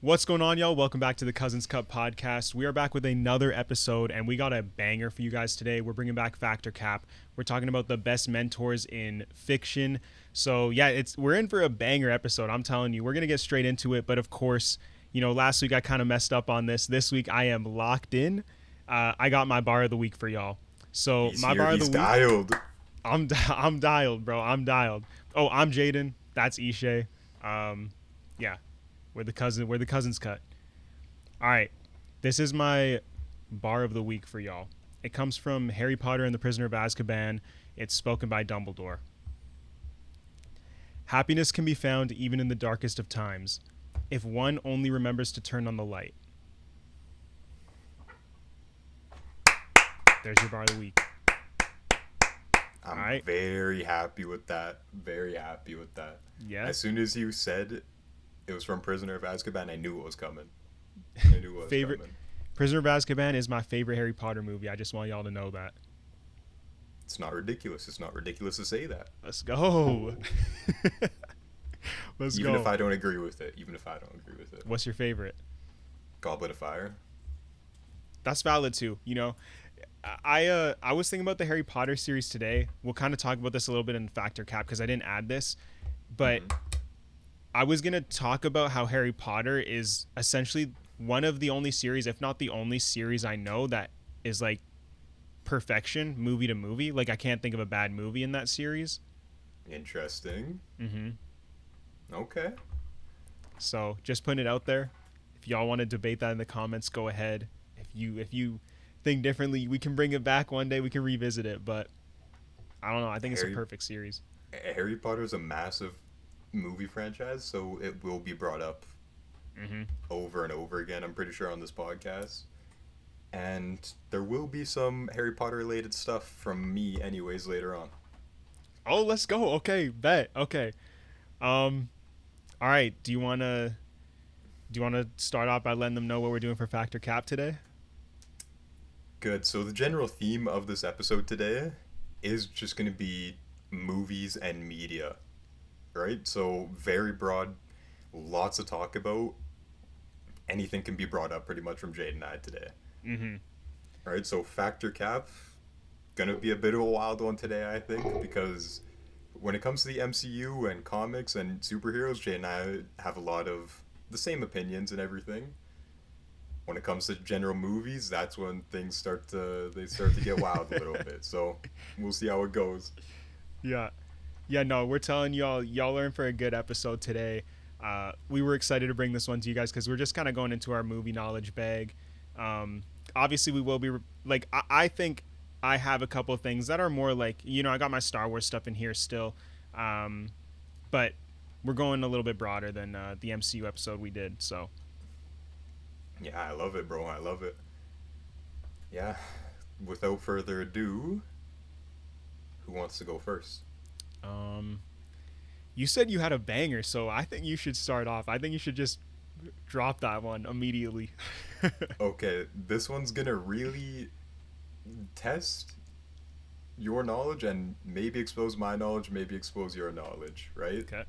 What's going on, y'all? Welcome back to the Cousins Cup podcast. We are back with another episode, and we got a banger for you guys today. We're bringing back Factor Cap. We're talking about the best mentors in fiction. So yeah, we're in for a banger episode. I'm telling you, we're gonna get straight into it. But of course, last week I kind of messed up on this. This week I am locked in. I got my bar of the week for y'all. So He's my here. bar of the He's week. dialed. I'm dialed, bro. I'm dialed. Oh, I'm Jaden. That's Ishay. Yeah. We're the cousins cut. All right. This is my bar of the week for y'all. It comes from Harry Potter and the Prisoner of Azkaban. It's spoken by Dumbledore. Happiness can be found even in the darkest of times, if one only remembers to turn on the light. There's your bar of the week. I'm very happy with that. Very happy with that. Yeah. As soon as you said it was from Prisoner of Azkaban, I knew it was coming. I knew it was Favorite coming. Prisoner of Azkaban is my favorite Harry Potter movie. I just want y'all to know that. It's not ridiculous. It's not ridiculous to say that. Let's go. Let's Even go. if I don't agree with it. What's your favorite? Goblet of Fire. That's valid too. I was thinking about the Harry Potter series today. We'll kind of talk about this a little bit in Factor Cap because I didn't add this, but I was gonna talk about how Harry Potter is essentially one of the only series, if not the only series I know that is like perfection movie to movie. Like I can't think of a bad movie in that series. Interesting. Mm-hmm. Okay. So just putting it out there. If y'all want to debate that in the comments, go ahead. If you think differently, we can bring it back one day. We can revisit it. But I don't know. I think it's a perfect series. Harry Potter is a massive movie franchise, so it will be brought up over and over again, I'm pretty sure, on this podcast. And there will be some Harry Potter related stuff from me anyways later on. Oh, let's go. Okay, bet. Okay. All right. Do you wanna start off by letting them know what we're doing for Factor Cap today? Good. So the general theme of this episode today is just going to be movies and media, right? So very broad, lots to talk about. Anything can be brought up pretty much from Jade and I today. Mm-hmm. All right, so Factor Cap, gonna be a bit of a wild one today, I think, because when it comes to the MCU and comics and superheroes, Jade and I have a lot of the same opinions and everything. When it comes to general movies, that's when things start to get wild a little bit. So we'll see how it goes. Yeah. No, we're telling y'all are in for a good episode today. We were excited to bring this one to you guys because we're just kind of going into our movie knowledge bag. Obviously, we will be I think I have a couple of things that are more like, I got my Star Wars stuff in here still, but we're going a little bit broader than the MCU episode we did. So. Yeah, I love it, bro. I love it. Yeah. Without further ado, who wants to go first? You said you had a banger, so I think you should start off. I think you should just drop that one immediately. Okay, this one's gonna really test your knowledge and maybe expose my knowledge, maybe expose your knowledge, right? Okay.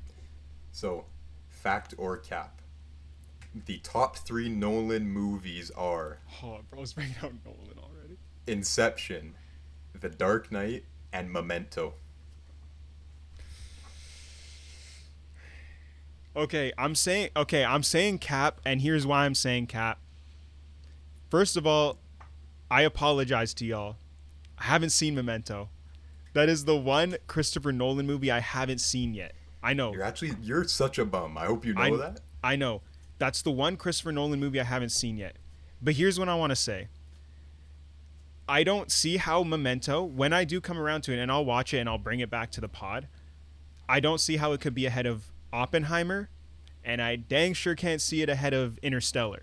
So, fact or cap? The top 3 Nolan movies are Oh, bro's bringing out Nolan already. Inception, The Dark Knight, and Memento. Okay, I'm saying cap, and here's why I'm saying cap. First of all, I apologize to y'all. I haven't seen Memento. That is the one Christopher Nolan movie I haven't seen yet. I know. You're such a bum. I hope you know that. I know. That's the one Christopher Nolan movie I haven't seen yet. But here's what I want to say. I don't see how Memento, when I do come around to it, and I'll watch it and I'll bring it back to the pod, I don't see how it could be ahead of Oppenheimer, and I dang sure can't see it ahead of Interstellar.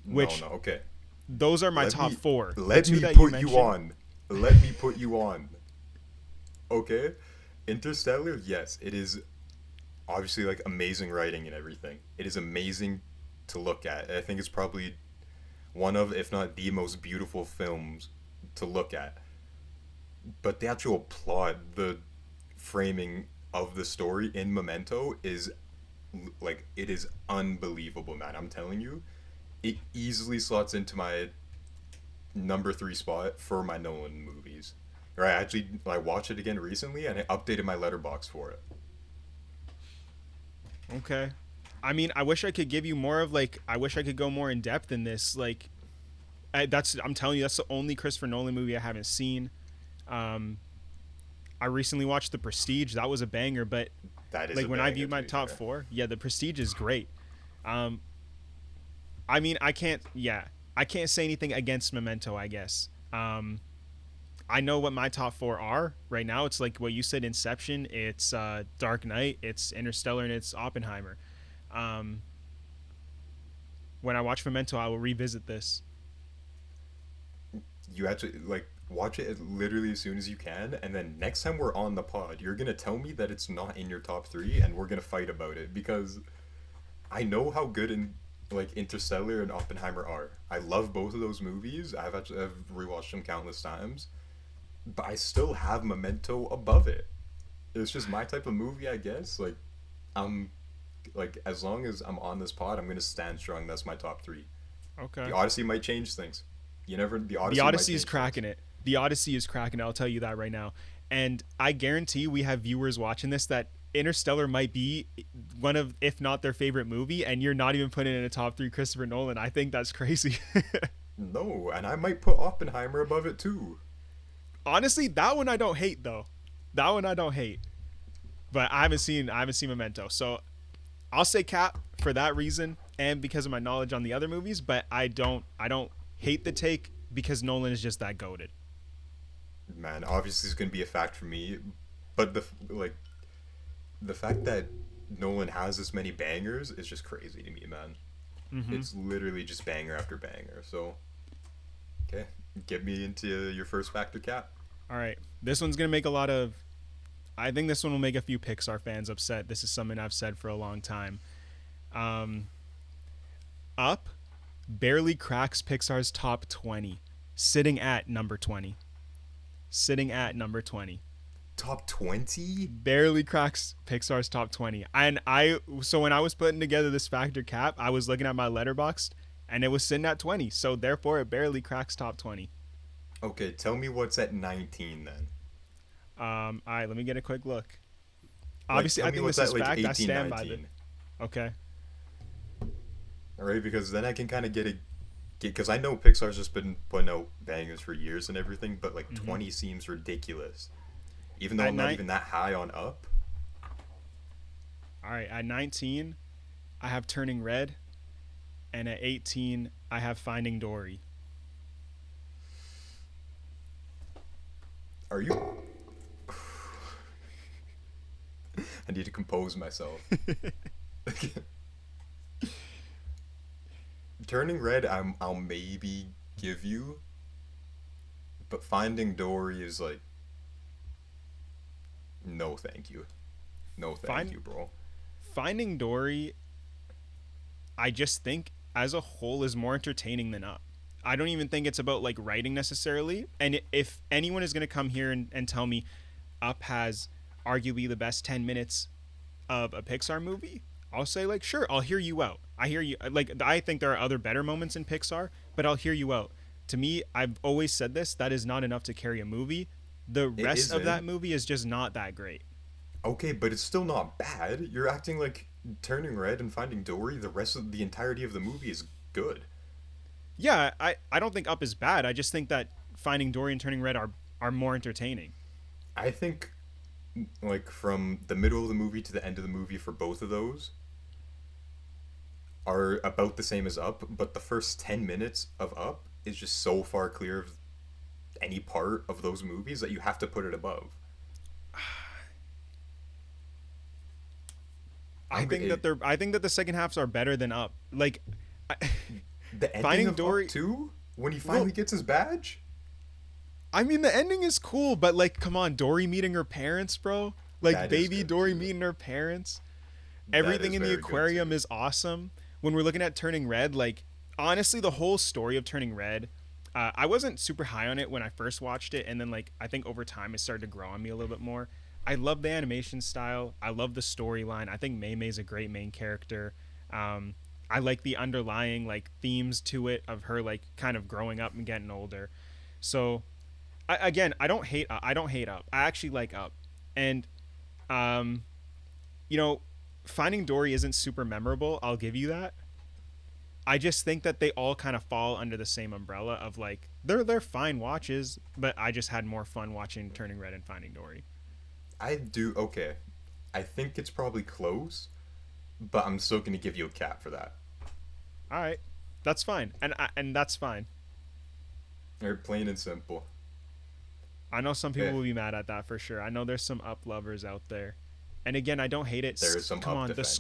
Which, okay. Those are my top 4. Let me put you on. Let me put you on. Okay? Interstellar, yes, it is obviously like amazing writing and everything. It is amazing to look at. I think it's probably one of, if not the most beautiful films to look at. But the actual plot, the framing of the story in Memento is like it is unbelievable, man. I'm telling you, it easily slots into my number three spot for my Nolan movies. Or I watched it again recently and I updated my letterbox for it. Okay. I mean, I wish I could give you more of like. I wish I could go more in depth in this. Like, I'm telling you, that's the only Christopher Nolan movie I haven't seen. Um, I recently watched The Prestige. That was a banger. But That is like a when I banger viewed to my be top fair. four, yeah, The Prestige is great. Um, I mean, I can't. Yeah, I can't say anything against Memento. I guess. I know what my top four are right now. It's like what you said, Inception. It's Dark Knight. It's Interstellar, and it's Oppenheimer. Um, when I watch Memento, I will revisit this. You actually like watch it literally as soon as you can, and then next time we're on the pod, you're gonna tell me that it's not in your top three, and we're gonna fight about it because I know how good in like Interstellar and Oppenheimer are. I love both of those movies. I've rewatched them countless times, but I still have Memento above it. It's just my type of movie, I guess. Like I'm like as long as I'm on this pod, I'm gonna stand strong. That's my top three. Okay. The Odyssey might change things. You never. The The Odyssey might Odyssey is change things. cracking it. The Odyssey is cracking it. I'll tell you that right now. And I guarantee we have viewers watching this that Interstellar might be one of, if not their favorite movie, and you're not even putting it in a top three Christopher Nolan. I think that's crazy. No, and I might put Oppenheimer above it too. Honestly, that one I don't hate though. That one I don't hate. But I haven't seen Memento. So I'll say Cap for that reason and because of my knowledge on the other movies, but I don't hate the take because Nolan is just that goated. Man, obviously it's gonna be a fact for me, but like the fact that Nolan has this many bangers is just crazy to me, man. Mm-hmm. It's literally just banger after banger. So, okay, get me into your first factor cap. All right. This one's going to make a lot of. I think this one will make a few Pixar fans upset. This is something I've said for a long time. Um, Up barely cracks Pixar's top 20, sitting at number 20. Sitting at number 20. Top 20? Barely cracks Pixar's top 20. So when I was putting together this factor cap, I was looking at my letterboxd and it was sitting at 20. So therefore, it barely cracks top 20. Okay, tell me what's at 19 then. All right, let me get a quick look. Like, Obviously, tell I me think what's this is at like fact. I 18, stand by 19. it. Okay. All right, because then I can kind of because I know Pixar's just been putting out bangers for years and everything, but like Mm-hmm. 20 seems ridiculous. Even though At I'm not night. even that high on Up. All right, at 19, I have Turning Red, and at 18, I have Finding Dory. Are you? I need to compose myself. Turning Red, I'll maybe give you, but Finding Dory is like, no, thank you, no, thank Find you, bro. Finding Dory, I just think as a whole is more entertaining than Up. I don't even think it's about like writing necessarily. And if anyone is going to come here and tell me Up has arguably the best 10 minutes of a Pixar movie, I'll say like, sure, I'll hear you out. I hear you. Like, I think there are other better moments in Pixar, but I'll hear you out. To me, I've always said this, that is not enough to carry a movie. The It rest of that isn't. movie is just not that great. Okay, but it's still not bad. You're acting like Turning Red and Finding Dory. The rest of the entirety of the movie is good. Yeah, I don't think Up is bad. I just think that Finding Dory and Turning Red are more entertaining. I think, like from the middle of the movie to the end of the movie for both of those are about the same as Up, but the first 10 minutes of Up is just so far clear of any part of those movies that you have to put it above. I think that the second halves are better than Up. Like I, The ending Finding of Dory. Up 2 when he finally Well, gets his badge. I mean, the ending is cool, but like, come on, Dory meeting her parents, bro. Like, That is baby good Dory too. meeting her parents. That Everything is in the very good aquarium too. is awesome. When we're looking at Turning Red, like, honestly, the whole story of Turning Red, I wasn't super high on it when I first watched it, and then like, I think over time it started to grow on me a little bit more. I love the animation style. I love the storyline. I think Mei Mei's a great main character. Um, I like the underlying like themes to it of her like kind of growing up and getting older. So again, I don't hate. I don't hate Up. I actually like Up, and um, you know, Finding Dory isn't super memorable. I'll give you that. I just think that they all kind of fall under the same umbrella of like they're fine watches, but I just had more fun watching Turning Red and Finding Dory. I do okay. I think it's probably close, but I'm still gonna give you a cap for that. All right, that's fine, and that's fine. They're plain and simple. I know some people Okay, will be mad at that for sure. I know there's some Up lovers out there, and again, I don't hate it. there is some Come up on, defenders.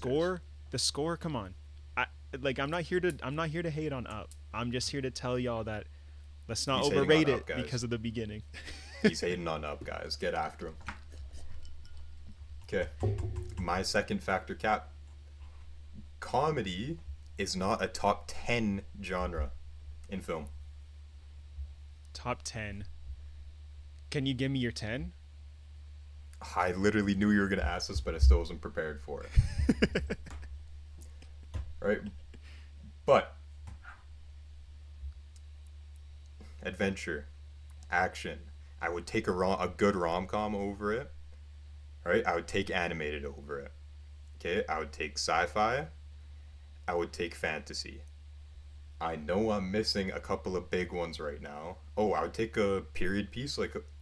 the score. Come on, I like. I'm not here to hate on Up. I'm just here to tell y'all that let's not He's hating on overrate up, it guys. because of the beginning. He's hating on up, guys. Get after him. Okay, my second factor cap. Comedy is not a top 10 genre in film. Top 10. Can you give me your 10? I literally knew you were gonna ask this, but I still wasn't prepared for it. Right? But adventure, action. I would take a good rom com over it. Right? I would take animated over it. Okay? I would take sci-fi. I would take fantasy. I know I'm missing a couple of big ones right now. Oh, I would take a period piece.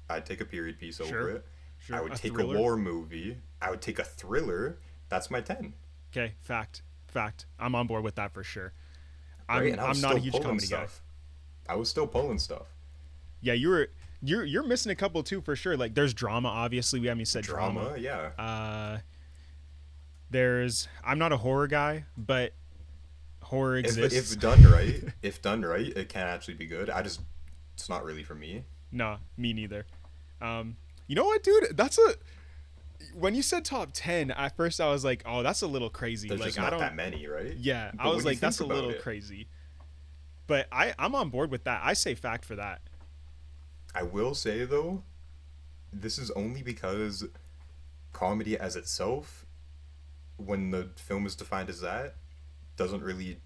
I'd take a period piece over Sure. it. I Sure. would A take a thriller? war movie. I would take a thriller. That's my 10. Okay, fact. Fact. I'm on board with that for sure. Right? I'm And I was I'm not a still huge pulling comedy guy. stuff. I was still pulling stuff. Yeah, you're missing a couple too for sure. Like there's drama obviously. We haven't said drama. Drama, yeah. There's I'm not a horror guy, but horror exists. If done right, it can actually be good. It's not really for me. Nah, me neither. You know what, dude? That's a when you said top 10, at first I was like, "Oh, that's a little crazy." There's Like just I not don't that many, right? Yeah, I But was when you like that's a think about little it, crazy. But I'm on board with that. I say fact for that. I will say though, this is only because comedy as itself, when the film is defined as that, doesn't really,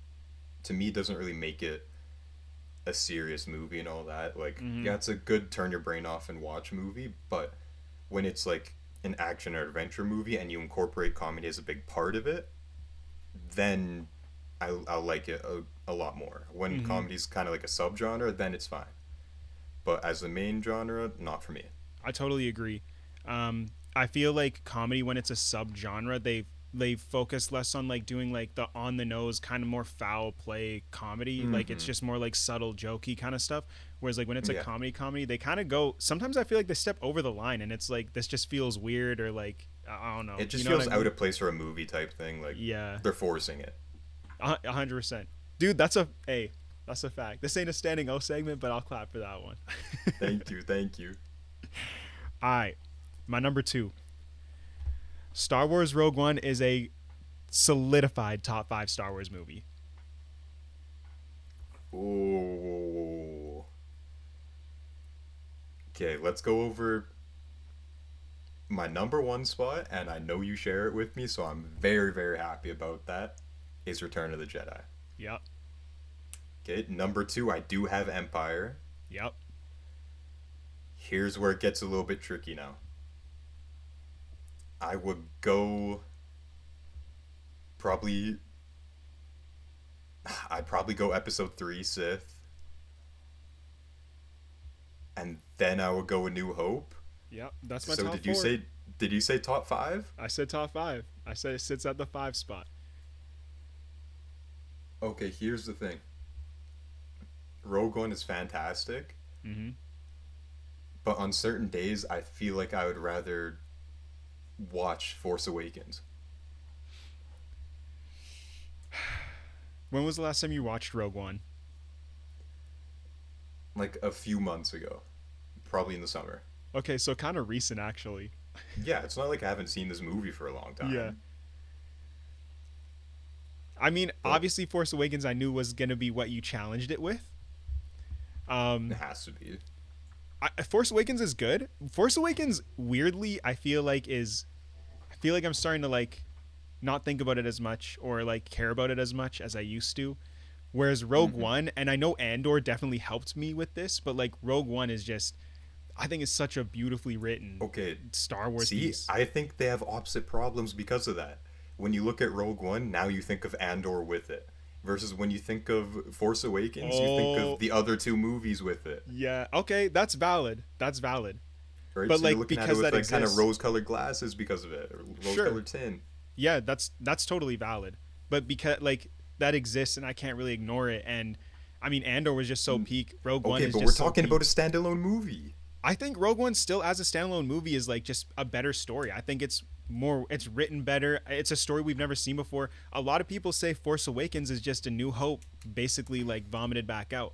to me, doesn't really make it a serious movie and all that. Like, Mhm. yeah, it's a good turn your brain off and watch movie, but when it's like an action or adventure movie and you incorporate comedy as a big part of it, then I'll like it a lot more. When Mhm. comedy's kind of like a subgenre, then it's fine. But as the main genre, not for me. I totally agree. I feel like comedy when it's a subgenre, they focus less on like doing like the on the nose kind of more foul play comedy. Like it's Mm-hmm. just more like subtle jokey kind of stuff. Whereas like when it's a Yeah. comedy, they kind of go. Sometimes I feel like they step over the line, and it's like this just feels weird or like I don't know. It You just know what feels I out mean? of place for a movie type thing. Like Yeah, they're forcing it. 100%, dude. That's a hey. That's a fact. This ain't a standing O segment, but I'll clap for that one. Thank you, thank you. All right, my number 2. Star Wars Rogue One is a solidified top 5 Star Wars movie. Oh. Okay, let's go over my number one spot, and I know you share it with me, so I'm very, very happy about that. Is Return of the Jedi. Yep. Okay, number 2, I do have Empire. Yep. Here's where it gets a little bit tricky now. I would go probably I'd probably go episode 3 Sith, and then I would go A New Hope. Yep. That's my So top did 4. you say top 5? I said top 5. I said it sits at the 5 spot. Okay, here's the thing. Rogue One is fantastic, Mm-hmm. but on certain days I feel like I would rather watch Force Awakens. When was the last time you watched Rogue One? Like a few months ago, probably in the summer. Okay, so kind of recent actually. Yeah, it's not like I haven't seen this movie for a long time. Yeah. I mean, But obviously Force Awakens I knew was going to be what you challenged it with. it Um has to be. Force Awakens is good. Force Awakens, weirdly, I feel like I'm starting to like not think about it as much or like care about it as much as I used to. Whereas Rogue Hmm. One, and I know Andor definitely helped me with this, but like Rogue One is just, I think it's such a beautifully written Okay, Star Wars see, piece. I think they have opposite problems because of that. When you look at Rogue One, now you think of Andor with it. Versus when you think of Force Awakens, you think of Oh, the other two movies with it. yeah. Okay, that's valid. That's valid. Right? But So you're like looking at it because with that like kind of exists, rose colored glasses because of it, or rose sure. colored tin. Yeah, that's totally valid. But because like that exists and I can't really ignore it, and I mean Andor was just so peak. Rogue One Okay, is but we're just so talking about a peak. standalone movie. I think Rogue One still as a standalone movie is like just a better story. I think it's written better. It's a story we've never seen before. A lot of people say Force Awakens is just a New Hope basically like vomited back out.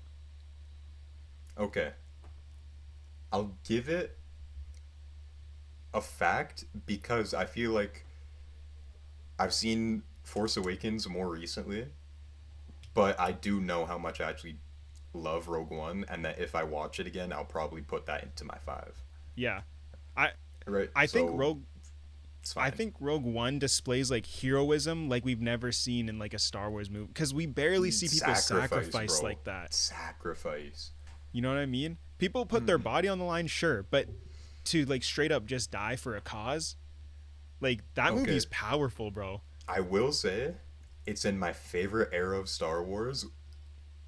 Okay, I'll give it a fact because I feel like I've seen Force Awakens more recently, but I do know how much I actually love Rogue One, and that if I watch it again, I'll probably put that into my five. Yeah. I Right? I think So Rogue it's I fine. think Rogue One displays like heroism like we've never seen in like a Star Wars movie cuz we barely see people Sacrifice, sacrifice bro. like that. Sacrifice. You know what I mean? People put their body on the line, sure, but to like straight up just die for a cause, like that Okay, movie's powerful, bro. I will say it's in my favorite era of Star Wars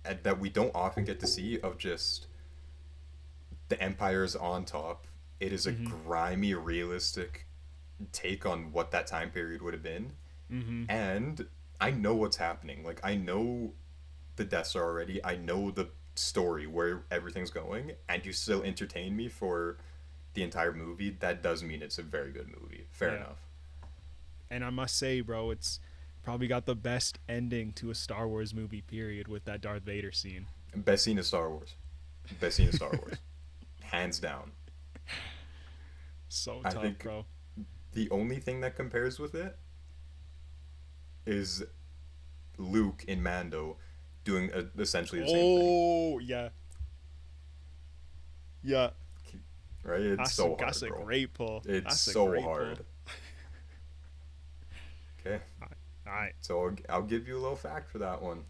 and that we don't often get to see of just the Empire's on top. It is a Mhm. grimy, realistic take on what that time period would have been. Mhm. And I know what's happening. Like, I know the Death Star already. I know the story, where everything's going, and you still entertain me for the entire movie. That does mean it's a very good movie. Fair Yeah. enough. And I must say, bro, it's probably got the best ending to a Star Wars movie period with that Darth Vader scene. Best scene of Star Wars. Best scene of Star Wars. Hands down. So I tough, think bro. the only thing that compares with it is Luke in Mando doing essentially the same thing. Oh, yeah. Yeah. Right? It's so That's hard, a bro. great pull. It's That's a so great pull. hard. Okay. All right. So I'll give you a little fact for that one.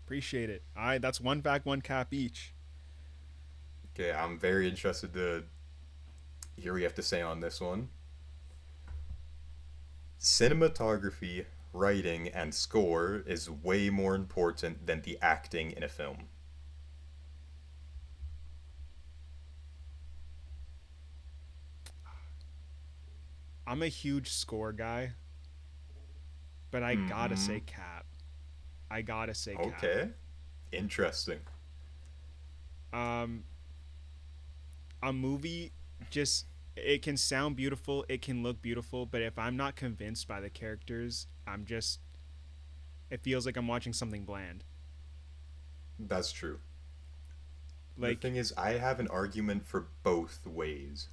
Appreciate it. All right. That's one back, one cap each. Okay, I'm very interested to hear what you have to say on this one. Cinematography, writing, and score is way more important than the acting in a film. I'm a huge score guy, but I gotta Mm-hmm. say cap. I gotta say cap. Okay. Interesting. Um, a movie just it can sound beautiful, it can look beautiful, but if I'm not convinced by the characters, it feels like I'm watching something bland. That's true. The Like thing is, I have an argument for both ways.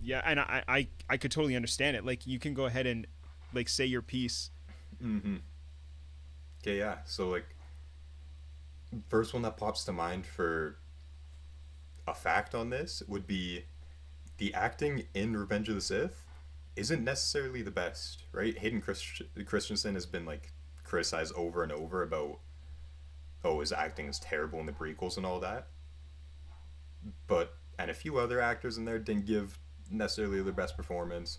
yeah, and I could totally understand it. Like you can go ahead and like say your piece. Mm-hmm. Okay, yeah. So, like, first one that pops to mind for a fact on this would be the acting in Revenge of the Sith isn't necessarily the best, right? Christensen has been like criticized over and over about his acting is terrible in the prequels and all that. But and a few other actors in there didn't give necessarily their best performance.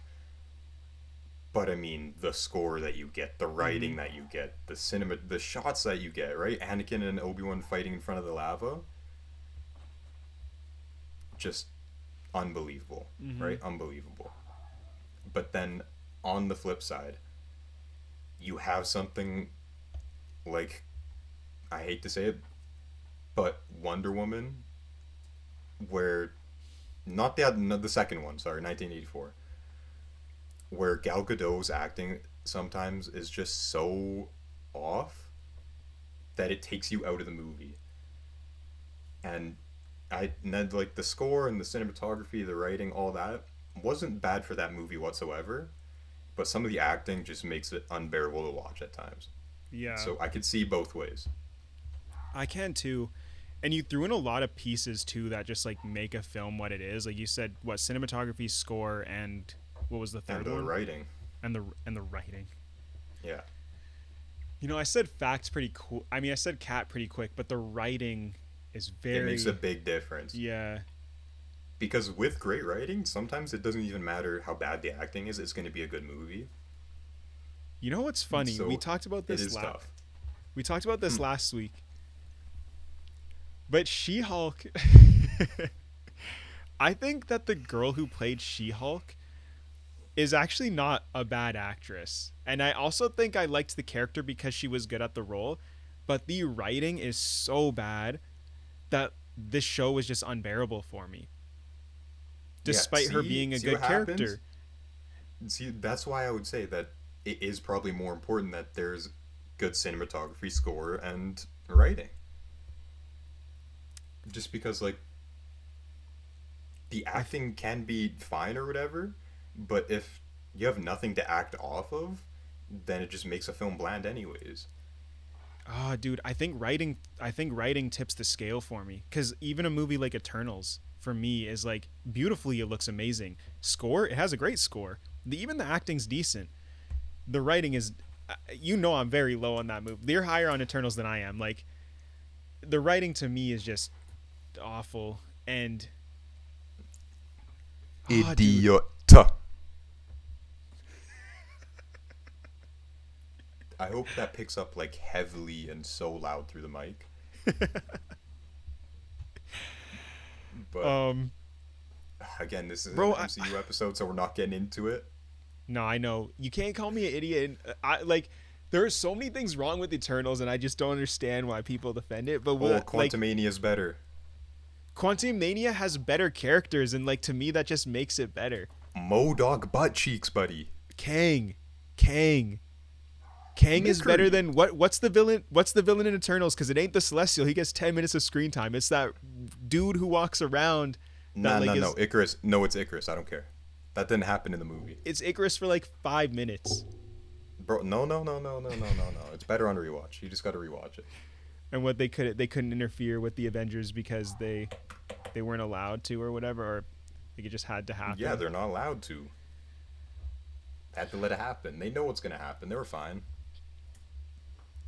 But I mean, the score that you get, the Mm-hmm. writing that you get, the cinema, the shots that you get, right? Anakin and Obi-Wan fighting in front of the lava, just unbelievable, Mm-hmm. right? Unbelievable. But then on the flip side, you have something like, I hate to say it, but Wonder Woman, where not the second one, sorry, 1984, where Gal Gadot's acting sometimes is just so off that it takes you out of the movie. And like the score and the cinematography, the writing, all that wasn't bad for that movie whatsoever, but some of the acting just makes it unbearable to watch at times. Yeah, So I could see both ways. I can too. And you threw in a lot of pieces too that just like make a film what it is. Like you said, what cinematography, score, and what was the And third the one? writing. And the writing. Yeah. You know, I said facts pretty cool. I mean, I said cat pretty quick, but the writing is It makes a very big difference. yeah. Because with great writing, sometimes it doesn't even matter how bad the acting is, it's going to be a good movie. You know what's funny? So it is tough. We talked about this last week. But She-Hulk I think that the girl who played She-Hulk is actually not a bad actress. And I also think I liked the character because she was good at the role, but the writing is so bad that this show was just unbearable for me. Yeah, Despite her being a see what good happens? character. See, that's why I would say that it is probably more important that there's good cinematography, score, and writing. Just because, like, the I acting can be fine or whatever, but if you have nothing to act off of, then it just makes a film bland, anyways. dude, I think writing tips the scale for me cuz even a movie like Eternals for me is like beautifully it looks amazing. Score, it has a great score. Even the acting's decent. The writing is you know I'm very low on that movie. They're higher on Eternals than I am. Like the writing to me is just awful and dude. Idiot. I hope that picks up like heavily and so loud through the mic. But um again, this is an bro, MCU episode, so we're not getting into it. no, I know. You can't call me an idiot. I like there are so many things wrong with Eternals and I just don't understand why people defend it. But Oh, like Quantumania is better. Quantum Mania has better characters and like to me that just makes it better. Modog butt cheeks, buddy. Kang. Kang. Kang is better Mickery. than what's the villain? What's the villain in Eternals? Because it ain't the Celestial. He gets 10 minutes of screen time. It's that dude who walks around. That Nah, like nah, is no. Icarus. No, it's Icarus. I don't care. That didn't happen in the movie. it's Icarus for like 5 minutes. Bro, no, no, no, no, no, no, no, no. It's better on rewatch. You just got to rewatch it. And what they couldn't interfere with the Avengers because they weren't allowed to or whatever, or like it just had to happen. Yeah, they're not allowed to. Had to let it happen. They know what's gonna happen. They were fine.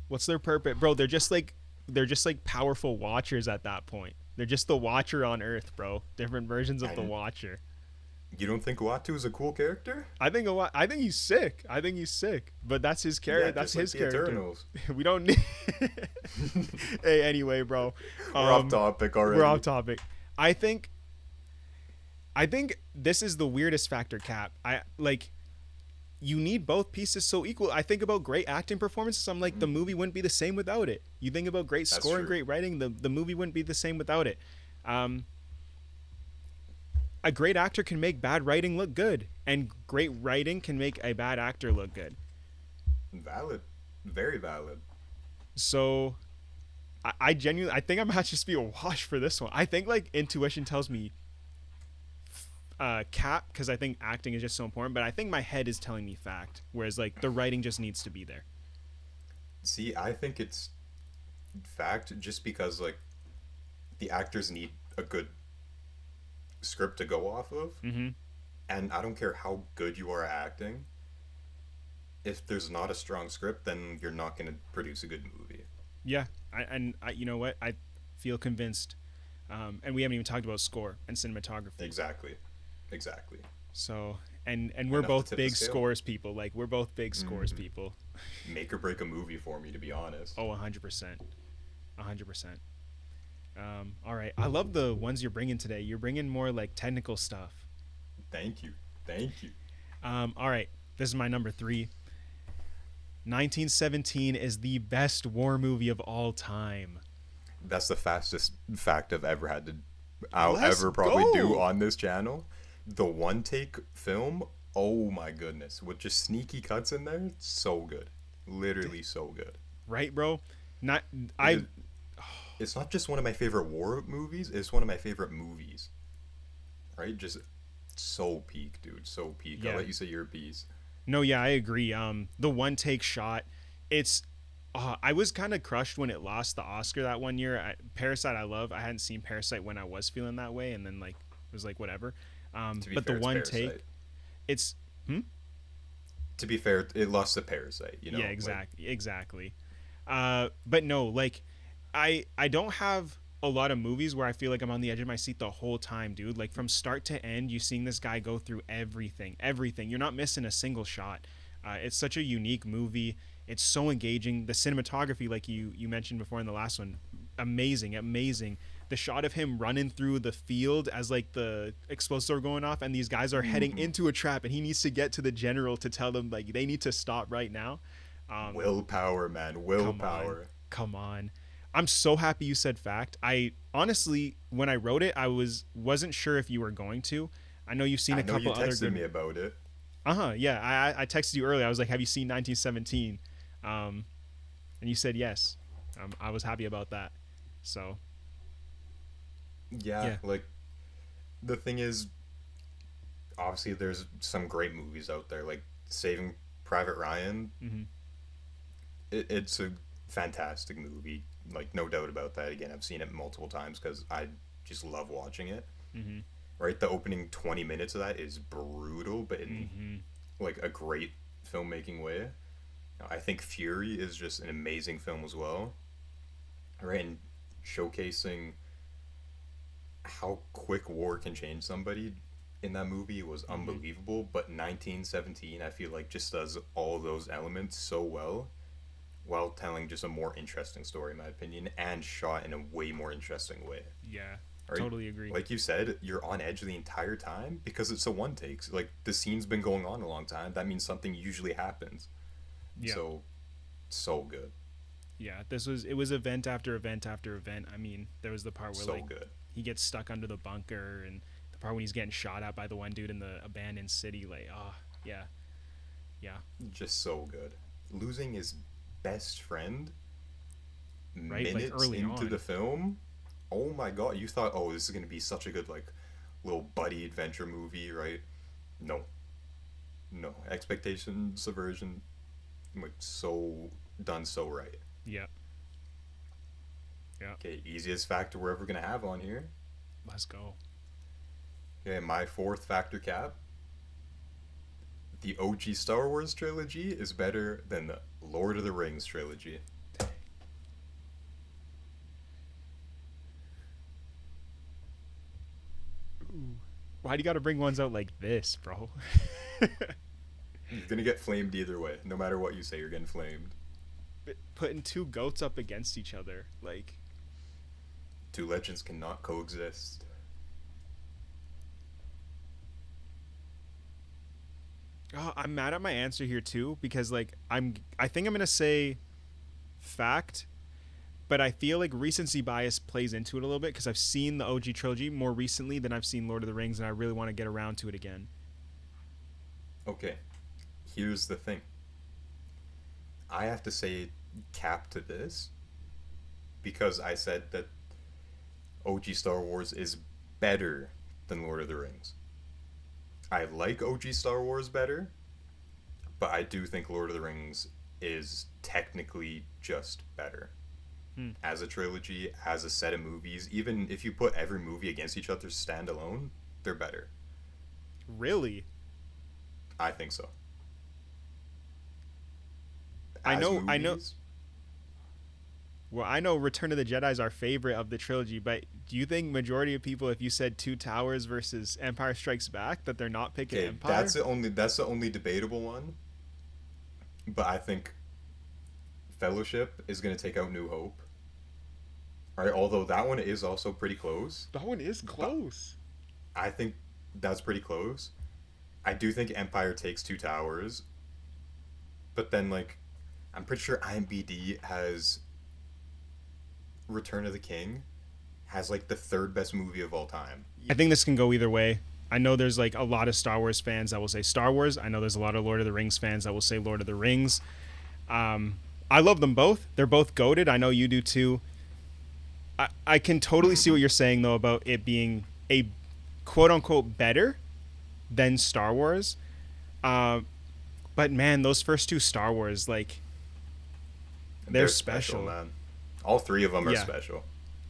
What's their purpose, bro? They're just like powerful watchers at that point. They're just the Watcher on Earth, bro. Different versions of the And Watcher. you don't think Uatu is a cool character? I think he's sick. I think he's sick. But that's his character. Yeah, That's just like his the character. Eternals. We don't need. Hey, anyway, bro. We're off topic already. We're off topic. I think. I think this is the weirdest factor, Cap. I like. You need both pieces so equal. I think about great acting performances. I'm like, the movie wouldn't be the same without it. You think about great That's score and true. great writing, the movie wouldn't be the same without it. A great actor can make bad writing look good, and great writing can make a bad actor look good. Valid. Very valid. So, I genuinely, I think I might just be a wash for this one. I think like intuition tells me cap because I think acting is just so important, but I think my head is telling me fact, whereas like the writing just needs to be there. See, I think it's fact just because, like, the actors need a good script to go off of. Mm-hmm. And I don't care how good you are at acting. If there's not a strong script, then you're not going to produce a good movie. Yeah, you know what? I feel convinced, and we haven't even talked about score and cinematography. Exactly. Exactly. So, and we're Enough to both tip big the scale. scores people. Like we're both big scores people. Make or break a movie for me, to be honest. Oh, 100%, 100%. All right, I love the ones you're bringing today. You're bringing more like technical stuff. Thank you. Thank you. All right, this is my number 3. 1917 is the best war movie of all time. That's the fastest fact I'll Let's ever probably go. do on this channel. The one take film, oh my goodness, with just sneaky cuts in there, so good. Literally so good. Right, bro? Not It- It's not just one of my favorite war movies, it's one of my favorite movies. Right? Just so peak, dude. So peak. Yeah. I'll let you say your piece. No, yeah, I agree. The one take shot, it's I was kind of crushed when it lost the Oscar that one year. Parasite, I love. I hadn't seen Parasite when I was feeling that way, and then like it was like whatever. To be But the fair, it's one Parasite. take, it's hmm? To be fair, it lost to Parasite. You know, Yeah, like exactly. But no, like I don't have a lot of movies where I feel like I'm on the edge of my seat the whole time, dude. Like from start to end, you seeing this guy go through everything. You're not missing a single shot. It's such a unique movie. It's so engaging. The cinematography, like you mentioned before in the last one, amazing. The shot of him running through the field as like the explosives are going off, and these guys are heading into a trap, and he needs to get to the general to tell them like they need to stop right now. willpower, man, Come on. willpower. Come on. I'm so happy you said fact. I honestly, when I wrote it, wasn't sure if you were going to. I know you've seen I a know you couple other texted good. me about it. Yeah. I texted you earlier. I was like, "Have you seen 1917?" Um, and you said yes. I was happy about that. So Yeah, yeah. like the thing is, obviously, there's some great movies out there, like Saving Private Ryan. Hmm. It's a fantastic movie, like no doubt about that. Again, I've seen it multiple times because I just love watching it. Hmm. Right, the opening 20 minutes of that is brutal, but in Hmm. like a great filmmaking way. I think Fury is just an amazing film as well, right? And showcasing how quick war can change somebody in that movie was Hmm. unbelievable. But 1917, I feel like, just does all those elements so well while telling just a more interesting story, in my opinion, and shot in a way more interesting way. Yeah. Right? Totally agree. Like you said, you're on edge the entire time because it's a one take. Like the scene's been going on a long time. That means something usually happens. Yeah. So, so good. Yeah. It was event after event after event. I mean, there was the part where So like good. he gets stuck under the bunker, and the part when he's getting shot at by the one dude in the abandoned city. Like, oh yeah, yeah, Just so good. Losing his best friend right. Like minutes early into the on. film. Oh my god, you thought, oh, this is gonna be such a good like little buddy adventure movie, right? No, no. Expectation subversion, like so done so right. Yeah, yeah. Okay, easiest factor we're ever gonna have on here. Let's go. Okay, my fourth factor cap. The OG Star Wars trilogy is better than the Lord of the Rings trilogy. Ooh. Why do you got to bring ones out like this, bro? You're gonna get flamed either way. No matter what you say, you're getting flamed. Putting two goats up against each other, like, Two legends cannot coexist. oh, I'm mad at my answer here too because like I think I'm gonna say fact, but I feel like recency bias plays into it a little bit because I've seen the OG trilogy more recently than I've seen Lord of the Rings, and I really want to get around to it again. Okay, here's the thing. I have to say cap to this because I said that OG Star Wars is better than Lord of the Rings. I like OG Star Wars better, but I do think Lord of the Rings is technically just better. Hmm. As a trilogy, as a set of movies, even if you put every movie against each other standalone, they're better. Really? I think so. I As know. I know. movies, Well, I know Return of the Jedi is our favorite of the trilogy, but do you think majority of people, if you said Two Towers versus Empire Strikes Back, that they're not picking okay, Empire? that's the only debatable one. But I think Fellowship is going to take out New Hope. All right, although that one is also pretty close, That one is but close. I think that's pretty close. I do think Empire takes Two Towers, but then like I'm pretty sure IMBD has Return of the King has like the third best movie of all time. I think this can go either way. I know there's like a lot of Star Wars fans that will say Star Wars. I know there's a lot of Lord of the Rings fans that will say Lord of the Rings. I love them both. They're both goated. I know you do too. I can totally see what you're saying though about it being a quote unquote better than Star Wars. Uh, but man, those first two Star Wars, like They're special, special. man. All three of them are Yeah. special.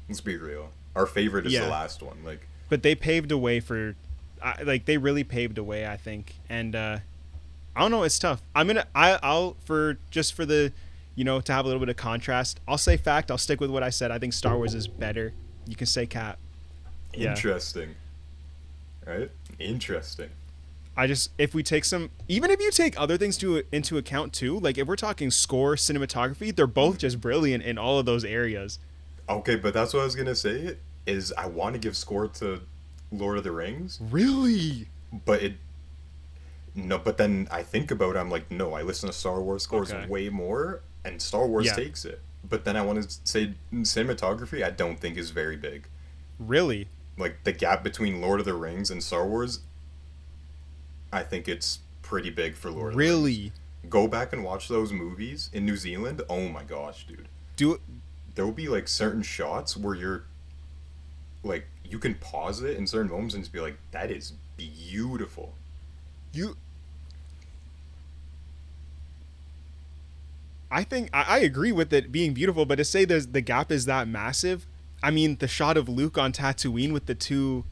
Let's be real. Our favorite is the Yeah. last one. Like, But they paved a way for, like they really paved a way, I think. And I don't know, it's tough. I'll for just for the, to have a little bit of contrast. I'll say fact. I'll stick with what I said. I think Star Wars is better. You can say cap. Yeah. interesting. Right? Interesting. If we take even if you take other things into account too, like if we're talking score, cinematography, they're both just brilliant in all of those areas. Okay, but that's what I was gonna say. Is I want to give score to Lord of the Rings, Really? but it no. But then I think about it, I'm like, no. I listen to Star Wars scores Okay. way more, and Star Wars Yeah. takes it. But then I want to say cinematography. I don't think is very big. Really? Like the gap between Lord of the Rings and Star Wars, I think it's pretty big for Lord of the Rings. Really? Go back and watch those movies in New Zealand. Oh my gosh, dude. Do There will be like certain shots where you're like you can pause it in certain moments and just be like, that is beautiful. you I think I agree with it being beautiful, but to say the gap is that massive, I mean the shot of Luke on Tatooine with the two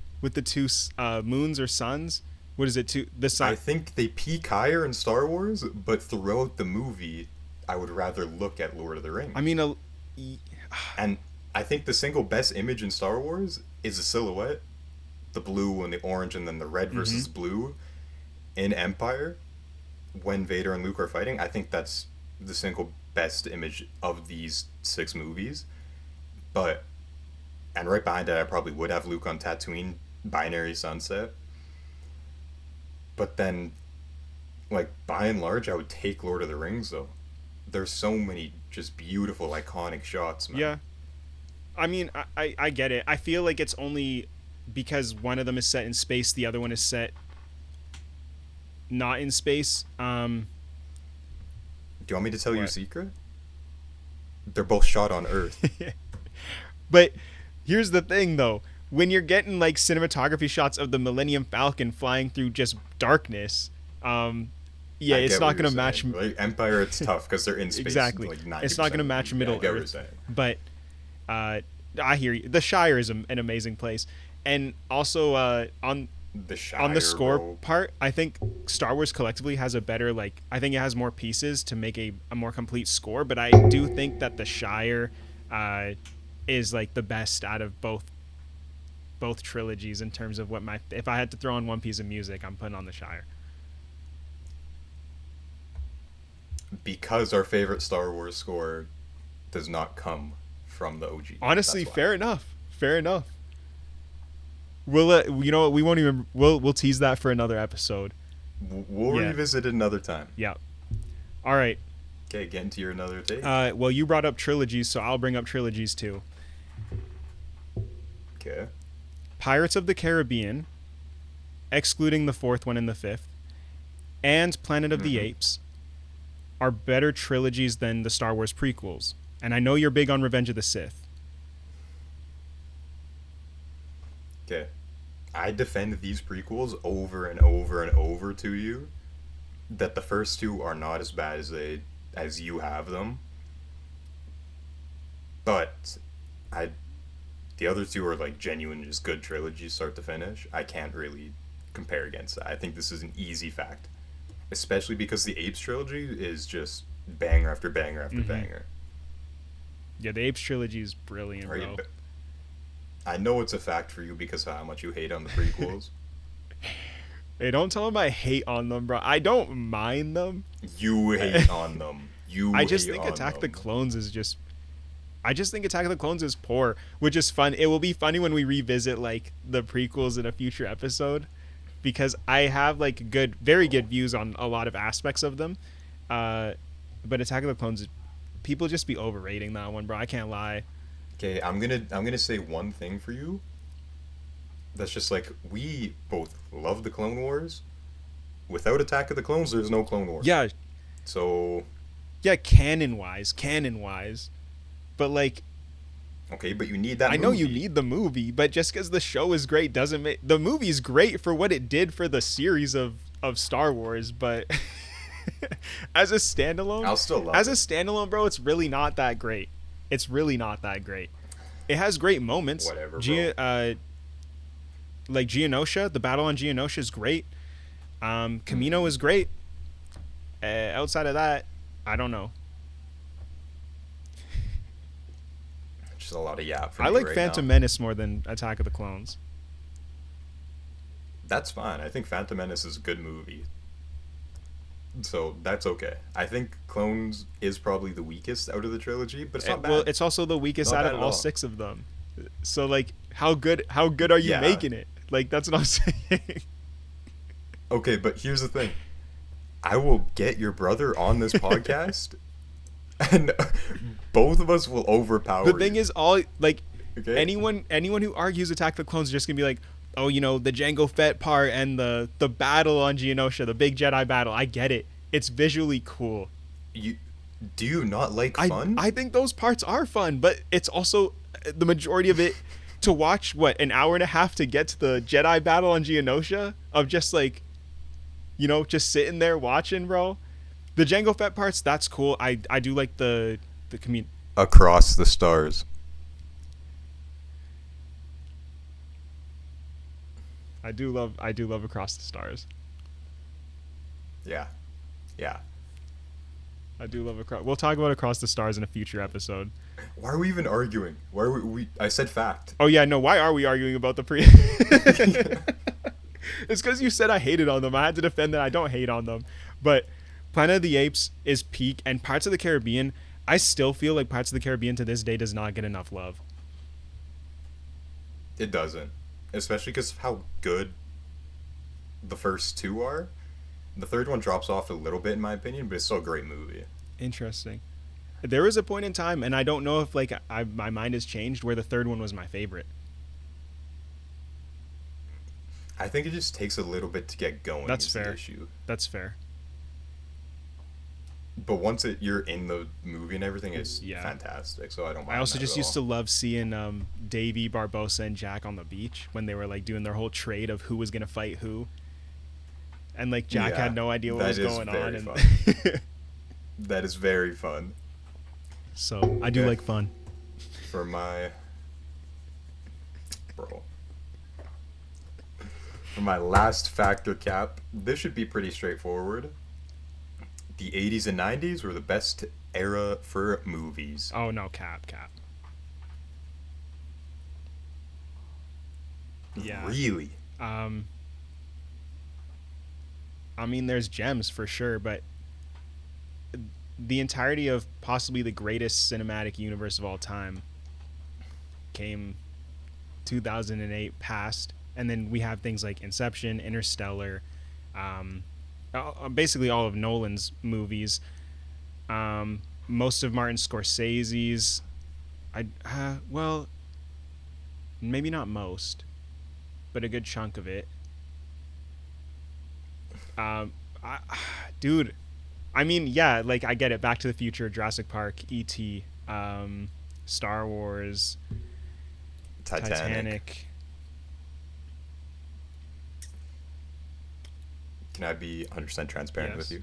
moons or suns. What is it? The I sun. think they peak higher in Star Wars, but throughout the movie, I would rather look at Lord of the Rings. I mean, And I think the single best image in Star Wars is a silhouette, the blue and the orange, and then the red versus blue in Empire when Vader and Luke are fighting. I think that's the single best image of these 6 movies. But, and right behind it, I probably would have Luke on Tatooine, Binary Sunset. But then, like, by and large, I would take Lord of the Rings, though. There's so many just beautiful, iconic shots, man. yeah. I mean, I get it. I feel like it's only because one of them is set in space, the other one is set not in space. Do you want me to tell you a What? secret? They're both shot on Earth. But here's the thing, though. When you're getting like cinematography shots of the Millennium Falcon flying through just darkness, yeah, I it's get not what going to you're match. saying. Like, Empire, it's tough because they're in space. Exactly. Like 90% It's not going to of the match movie. Middle I get what you're Earth. saying. But I hear you. The Shire is an amazing place, and also on The Shire, on the score bro. part, I think Star Wars collectively has a better I think it has more pieces to make a more complete score. But I do think that the Shire is like the best out of both trilogies in terms of if I had to throw on one piece of music, I'm putting on the Shire. Because our favorite Star Wars score does not come from the OG. Honestly, That's why. fair enough. Fair enough. We'll you know what, we won't even we'll tease that for another episode. We'll Yeah. revisit it another time. Yeah. All right. Okay, get into your another take. Well, you brought up trilogies, so I'll bring up trilogies too. Okay. Pirates of the Caribbean, excluding the 4th one and the 5th, and Planet of the Apes are better trilogies than the Star Wars prequels. And I know you're big on Revenge of the Sith. Okay. I defend these prequels over and over and over to you that the first 2 are not as bad as you have them. But the other 2 are like genuine just good trilogies start to finish. I can't really compare against that. I think this is an easy fact. Especially because the Apes trilogy is just banger after banger after banger. Yeah, the Apes trilogy is brilliant, Are bro. you, I know it's a fact for you because of how much you hate on the prequels. Hey, don't tell them I hate on them, bro. I don't mind them. You hate on them. I just hate think on Attack of the them. Clones is just. I just think Attack of the Clones is poor, which is fun. It will be funny when we revisit like the prequels in a future episode, because I have like very good views on a lot of aspects of them. But Attack of the Clones, people just be overrating that one, bro. I can't lie. Okay, I'm gonna say one thing for you. That's just like we both love the Clone Wars. Without Attack of the Clones, there's no Clone Wars. Yeah, So yeah, canon wise. But like, okay, but you need that. I know you movie. need the movie, but just because the show is great doesn't make the movie's great for what it did for the series of Star Wars. But As a standalone, I'll still love it. bro, it's really not that great. It has great moments. Whatever, bro. Like Geonosia, the battle on Geonosia is great. Camino is great. Outside of that, I don't know. Just a lot of yap for I me like right Phantom now. Menace more than Attack of the Clones. That's fine. I think Phantom Menace is a good movie. So that's okay. I think Clones is probably the weakest out of the trilogy, but it's not bad. Well, it's also the weakest Not out bad of at all all. 6 of them. So like, how good are you Yeah. making it? Like, that's what I'm saying. Okay, but here's the thing. I will get your brother on this podcast, and both of us will overpower The thing you. is, all like Okay? anyone who argues Attack of the Clones is just gonna be like, oh, the Jango Fett part and the battle on Geonosia, the big Jedi battle. I get it. It's visually cool. You do you not like fun? I think those parts are fun, but it's also the majority of it to watch. What, an hour and a half to get to the Jedi battle on Geonosia, of just like, just sitting there watching, bro. The Jango Fett parts, that's cool. I do like the community. Across the stars. I do love Across the Stars. Yeah. Yeah. I do love Across. We'll talk about Across the Stars in a future episode. Why are we even arguing? Why are we I said fact. Oh yeah, no. Why are we arguing about the pre? It's because you said I hated on them. I had to defend that I don't hate on them. But Planet of the Apes is peak, and Parts of the Caribbean, I still feel like Parts of the Caribbean to this day does not get enough love. It doesn't. Especially because of how good the first two are. The third one drops off a little bit in my opinion, but it's still a great movie. Interesting. There was a point in time, and I don't know if like my mind has changed, where the third one was my favorite. I think it just takes a little bit to get going. That's is fair. The issue. That's fair. But once you're in the movie and everything, it's Yeah. fantastic. So I don't mind. I also that just at used to all. love seeing Davey, Barbosa, and Jack on the beach when they were like doing their whole trade of who was gonna fight who, and like Jack Yeah, had no idea what that was is going very on, and fun. That is very fun. so I do Okay. like fun. For my bro. For my last factor cap, this should be pretty straightforward. The 80s and 90s were the best era for movies. Oh no, cap. Yeah. Really? I mean, there's gems for sure, but the entirety of possibly the greatest cinematic universe of all time came 2008 past, and then we have things like Inception, Interstellar, basically all of Nolan's movies, most of Martin Scorsese's. Well, maybe not most, but a good chunk of it. Dude, I mean, yeah, like I get it. Back to the Future, Jurassic Park, E.T., Star Wars, Titanic. Can I be 100% transparent Yes. with you?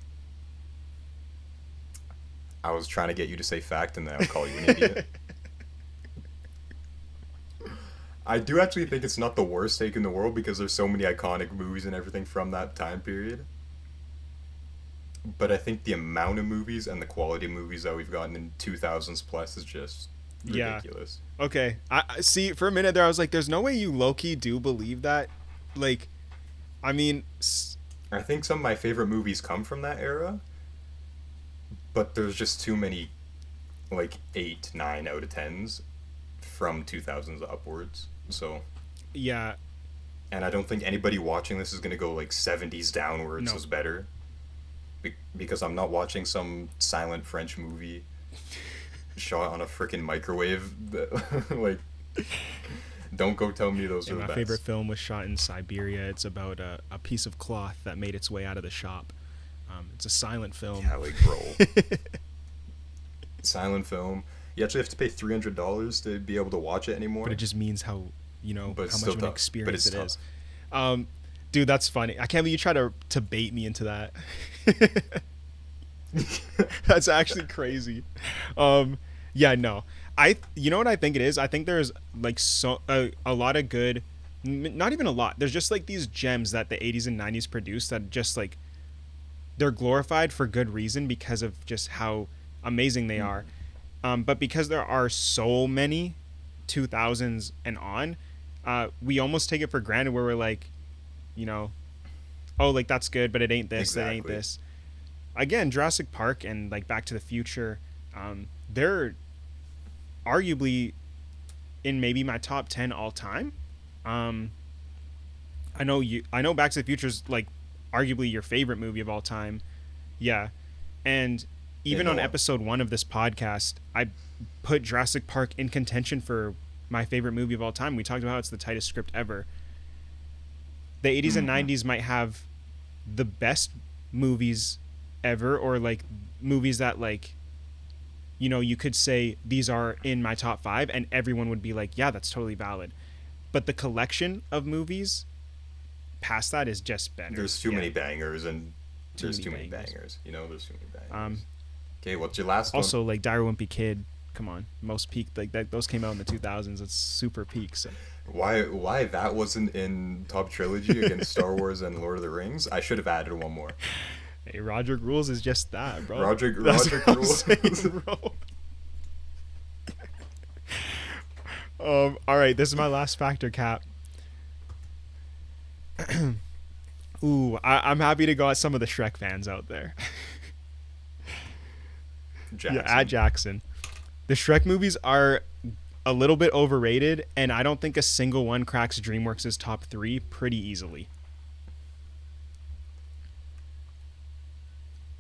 I was trying to get you to say fact, and then I'll call you an idiot. I do actually think it's not the worst take in the world because there's so many iconic movies and everything from that time period. But I think the amount of movies and the quality of movies that we've gotten in 2000s plus is just ridiculous. Okay, I see. For a minute there, I was like, "There's no way you low-key do believe that." Like, I mean, I think some of my favorite movies come from that era, but there's just too many, like 8, 9 out of 10s from 2000s upwards. So, yeah, and I don't think anybody watching this is gonna go like 70s downwards No. was better, because I'm not watching some silent French movie shot on a freaking microwave. Like, don't go tell me those and are the my best. favorite film was shot in Siberia. It's about a piece of cloth that made its way out of the shop. It's a silent film. Yeah, like bro, silent film. You actually have to pay $300 to be able to watch it anymore. But it just means how But it's how still much of an tough. But experience it's it is. tough. Dude, that's funny. I can't believe you try to bait me into that. That's actually crazy. Um, yeah, no. You know what I think it is? I think there's like a lot of good, not even a lot. There's just like these gems that the 80s and 90s produced that just like they're glorified for good reason because of just how amazing they are. But because there are so many 2000s and on, we almost take it for granted where we're like, you know, oh, like that's good, but it ain't this, that ain't Exactly. this. Again, Jurassic Park and like Back to the Future, they're arguably in maybe my top 10 all time. Um, I know Back to the Future is like arguably your favorite movie of all time. Yeah. And Yeah, even on no. episode 1 of this podcast, I put Jurassic Park in contention for my favorite movie of all time. We talked about how it's the tightest script ever. The 80s and Mm-hmm. 90s might have the best movies ever, or like movies that like, you know, you could say these are in my top 5 and everyone would be like, yeah, that's totally valid. But the collection of movies past that is just better. There's too Yeah, many bangers, and too there's many too many bangers. bangers. You know, there's too many bangers. Um, Okay, what's your last one? Also, like Dire Wimpy Kid, come on, most peak like that. Those came out in the 2000s. It's super peak. So Why that wasn't in top trilogy against Star Wars and Lord of the Rings? I should have added one more. hey, Roderick Rules is just that, bro. That's Roderick what I'm rules. saying, bro. All right, this is my last factor cap. Ooh, I'm happy to go at some of the Shrek fans out there. Yeah, at Jackson. Jackson. The Shrek movies are a little bit overrated, and I don't think a single one cracks DreamWorks' top 3 pretty easily.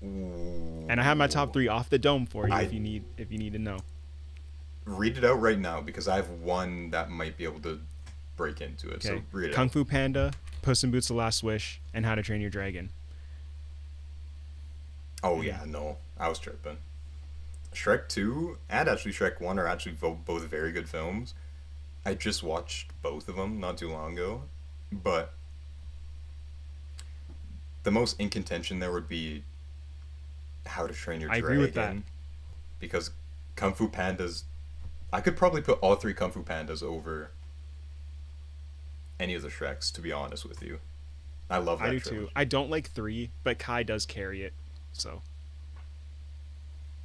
And I have my top 3 off the dome for you I if you need to know. read it out right now because I have one that might be able to break into it. Okay, So read it Kung out. Fu Panda, Puss in Boots: The Last Wish, and How to Train Your Dragon. Oh yeah, no, I was tripping. Shrek 2 and actually Shrek 1 are actually both very good films. I just watched both of them not too long ago, but the most in contention there would be How to Train Your I agree Dragon, with that. because Kung Fu Pandas. I could probably put all three Kung Fu Pandas over any of the Shreks, to be honest with you. I love I that do too. trilogy. I don't like 3, but Kai does carry it. So,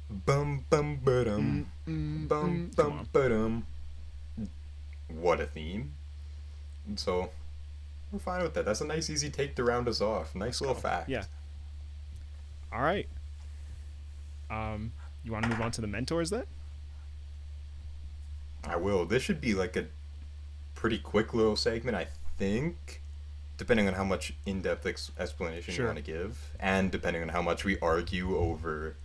Bum bum ba-dum, bum come bum on. ba-dum. What a theme! So we're fine with that. That's a nice, easy take to round us off. Nice little Go. fact. Yeah. All right. You want to move on to the mentors then? I will. This should be like a pretty quick little segment, I think, depending on how much in-depth explanation you Sure. want to give, and depending on how much we argue over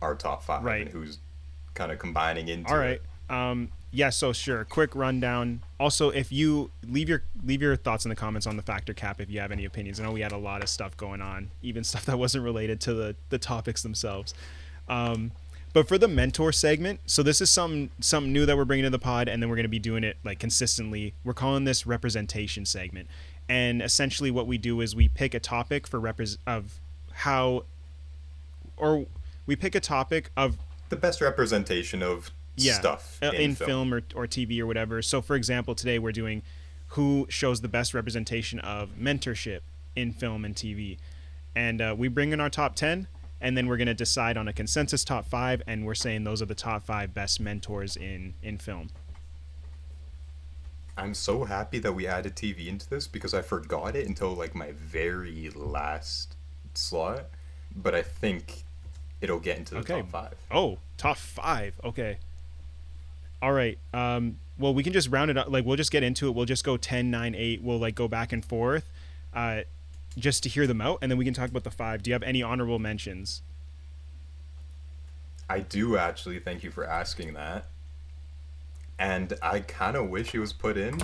our top 5 Right. and who's kind of combining into All right. it. Yeah, so sure, quick rundown. Also, if you leave your thoughts in the comments on the factor cap if you have any opinions. I know we had a lot of stuff going on, even stuff that wasn't related to the topics themselves. But for the mentor segment, so this is something new that we're bringing to the pod, and then we're going to be doing it like consistently. We're calling this representation segment, and essentially what we do is we pick a topic for we pick a topic of The best representation of stuff in in film. film or TV or whatever. So for example, today we're doing who shows the best representation of mentorship in film and TV, and we bring in our top 10, and then we're going to decide on a consensus top 5, and we're saying those are the top 5 best mentors in film. I'm so happy that we added TV into this because I forgot it until like my very last slot, but I think it'll get into the Okay. top 5. Oh, top 5. Okay. All right. Well, we can just round it up. Like, we'll just get into it. We'll just go 10, 9, 8. We'll like go back and forth, just to hear them out, and then we can talk about the 5. Do you have any honorable mentions? I do actually, thank you for asking that. And I kind of wish it was put in,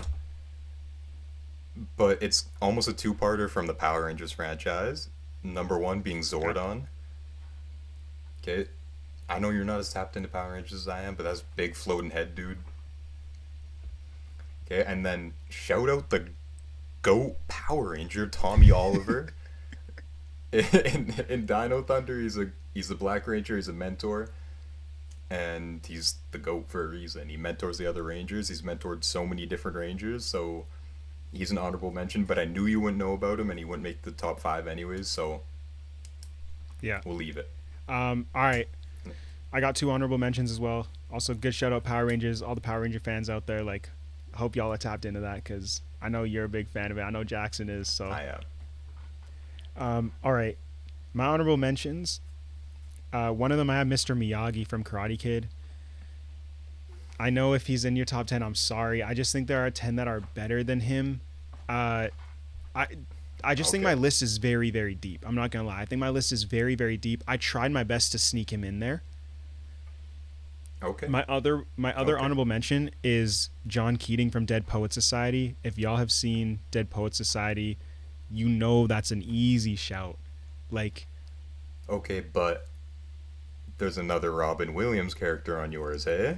but it's almost a two-parter from the Power Rangers franchise. Number 1 being Zordon. Okay, I know you're not as tapped into Power Rangers as I am, but that's big floating head dude. Okay, and then shout out the GOAT Power Ranger, Tommy Oliver. In Dino Thunder, he's a He's the Black Ranger. He's a mentor, and he's the GOAT for a reason. He mentors the other Rangers. He's mentored so many different Rangers, so he's an honorable mention. But I knew you wouldn't know about him, and he wouldn't make the top 5 anyways. So Yeah. we'll leave it. All right. I got 2 honorable mentions as well. Also, good shout out Power Rangers, all the Power Ranger fans out there. Like, I hope y'all are tapped into that because I know you're a big fan of it. I know Jackson is. So I am. all right, my honorable mentions. One of them I have Mr. Miyagi from Karate Kid. I know if he's in your top 10, I'm sorry. I just think there are 10 that are better than him. I just think my list is very, very deep. I'm not gonna lie. I think my list is very, very deep. I tried my best to sneak him in there. Okay. My other honorable mention is John Keating from Dead Poet Society. If y'all have seen Dead Poet Society, you know that's an easy shout. Like, Okay, but there's another Robin Williams character on yours, eh?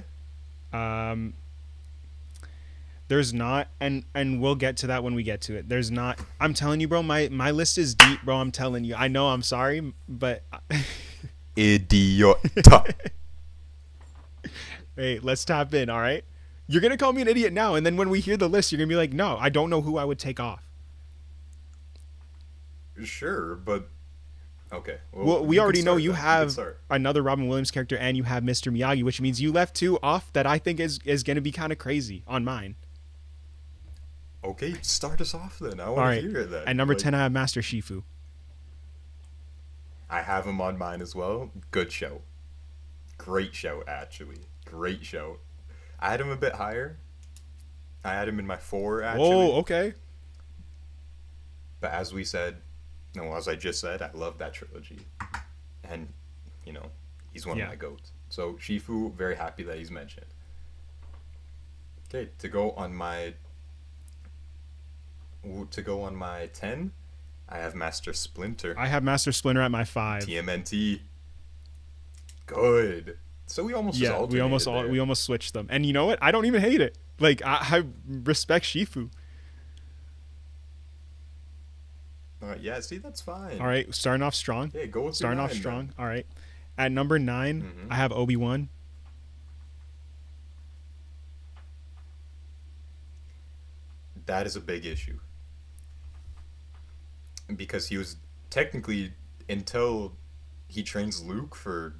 there's not, and we'll get to that when we get to it. There's not. I'm telling you, bro. My list is deep, bro. I'm telling you. I know. I'm sorry, but Idiot. hey, let's tap in. All right. You're gonna call me an idiot now, and then when we hear the list, you're gonna be like, "No, I don't know who I would take off." Sure, but okay. Well, we you already can know start you then. have can start. another Robin Williams character, and you have Mr. Miyagi, which means you left 2 off that I think is gonna be kind of crazy on mine. Okay, start us off then. I All want right. to hear it then. At number 10, I have Master Shifu. I have him on mine as well. Good show. Great show, actually. Great show. I had him a bit higher. I had him in my 4, actually. Oh, okay. But as we said, no, as I just said, I love that trilogy. And, you know, he's one of my goats. So, Shifu, very happy that he's mentioned. Okay, to go on my 10, I have Master Splinter. I have Master Splinter at my 5. TMNT. Good. So we almost just we almost switched them. And you know what? I don't even hate it. Like I respect Shifu. Yeah, see, that's fine. All right, starting off strong. Hey, go with starting off strong. All right. At number 9, I have Obi-Wan. That is a big issue. Because he was technically, until he trains Luke for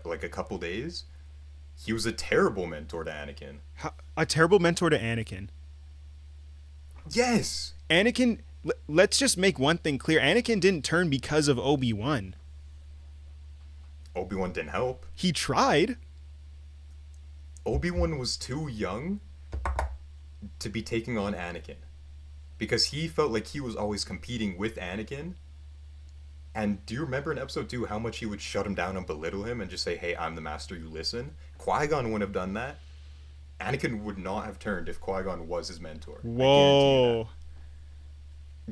like a couple days, he was a terrible mentor to Anakin. A terrible mentor to Anakin. Yes. Anakin, let's just make one thing clear. Anakin didn't turn because of Obi-Wan. Obi-Wan didn't help. He tried. Obi-Wan was too young to be taking on Anakin. Because he felt like he was always competing with Anakin. And do you remember in episode 2 how much he would shut him down and belittle him and just say, hey, I'm the master, you listen? Qui-Gon wouldn't have done that. Anakin would not have turned if Qui-Gon was his mentor. Whoa.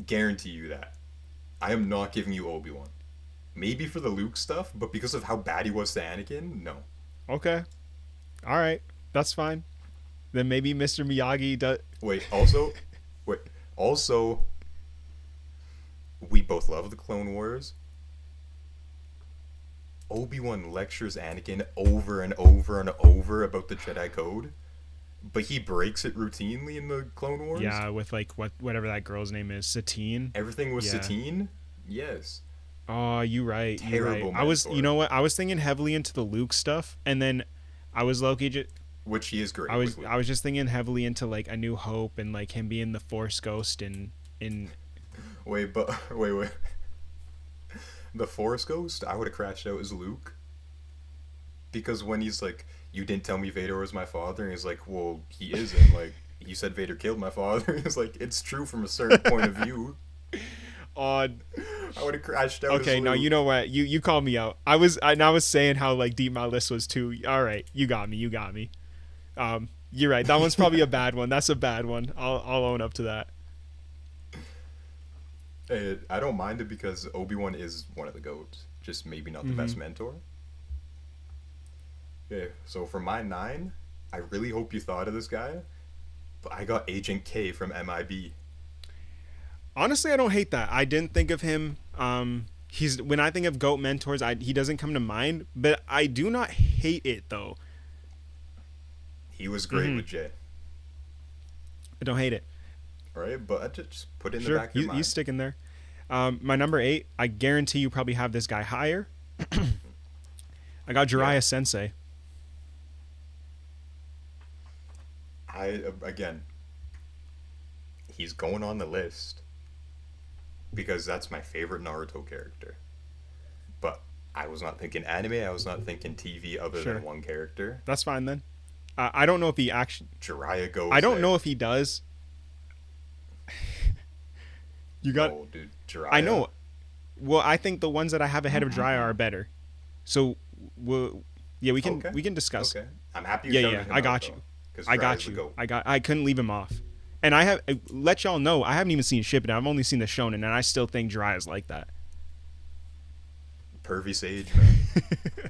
Guarantee you that. I am not giving you Obi-Wan. Maybe for the Luke stuff, but because of how bad he was to Anakin, no. Okay. All right. That's fine. Then maybe Mr. Miyagi does... Also, we both love the Clone Wars. Obi-Wan lectures Anakin over and over and over about the Jedi Code, but he breaks it routinely in the Clone Wars. Yeah, with like whatever that girl's name is, Satine. Everything was Satine. Yes. Oh, you're right. Terrible. I was, you know what? I was thinking heavily into the Luke stuff, and then I was low-key just... Which he is great. I was just thinking heavily into like A New Hope and like him being the Force Ghost in. Wait. The Force Ghost, I would have crashed out as Luke. Because when he's like, you didn't tell me Vader was my father, and he's like, well, he isn't. Like, you said Vader killed my father. He's like, it's true from a certain point of view. I would have crashed out. Okay, now you know what? You called me out. I was saying how like deep my list was too. All right, you got me. You're right. That one's probably a bad one. That's a bad one. I'll own up to that. Hey, I don't mind it because Obi-Wan is one of the GOATs. Just maybe not the best mentor. Okay, so for my 9, I really hope you thought of this guy, but I got Agent K from MIB. Honestly, I don't hate that. I didn't think of him. He's when I think of GOAT mentors, he doesn't come to mind, but I do not hate it though. He was great with Jay. I don't hate it. Right, but just put it in Sure, the back of your mind. he's sticking there. My number 8, I guarantee you probably have this guy higher. I got Jiraiya Sensei. Again, he's going on the list because that's my favorite Naruto character. But I was not thinking anime. I was not thinking TV other than one character. That's fine then. I don't know if he actually. Jiraiya goes. I don't know if he does. You got. Oh, dude, Jiraiya. I know. Well, I think the ones that I have ahead of Jiraiya are better. So, we can discuss. Okay. I'm happy. Yeah. I got you. I got you. I couldn't leave him off. And I let y'all know I haven't even seen Shippuden. I've only seen the Shonen, and I still think Jiraiya's like that. Pervy Sage, man.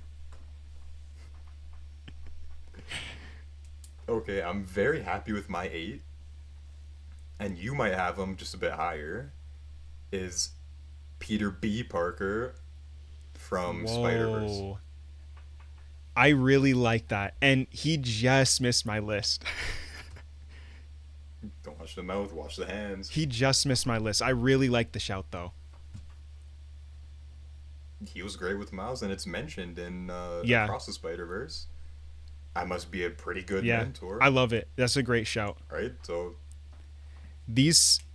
Okay, I'm very happy with my 8, and you might have him just a bit higher. Is Peter B. Parker from Spider-Verse. I really like that, and he just missed my list. Don't watch the mouth, watch the hands. He just missed my list. I really like the shout, though. He was great with Miles, and it's mentioned in Across the Spider-Verse. I must be a pretty good mentor. I love it. That's a great shout. Right? So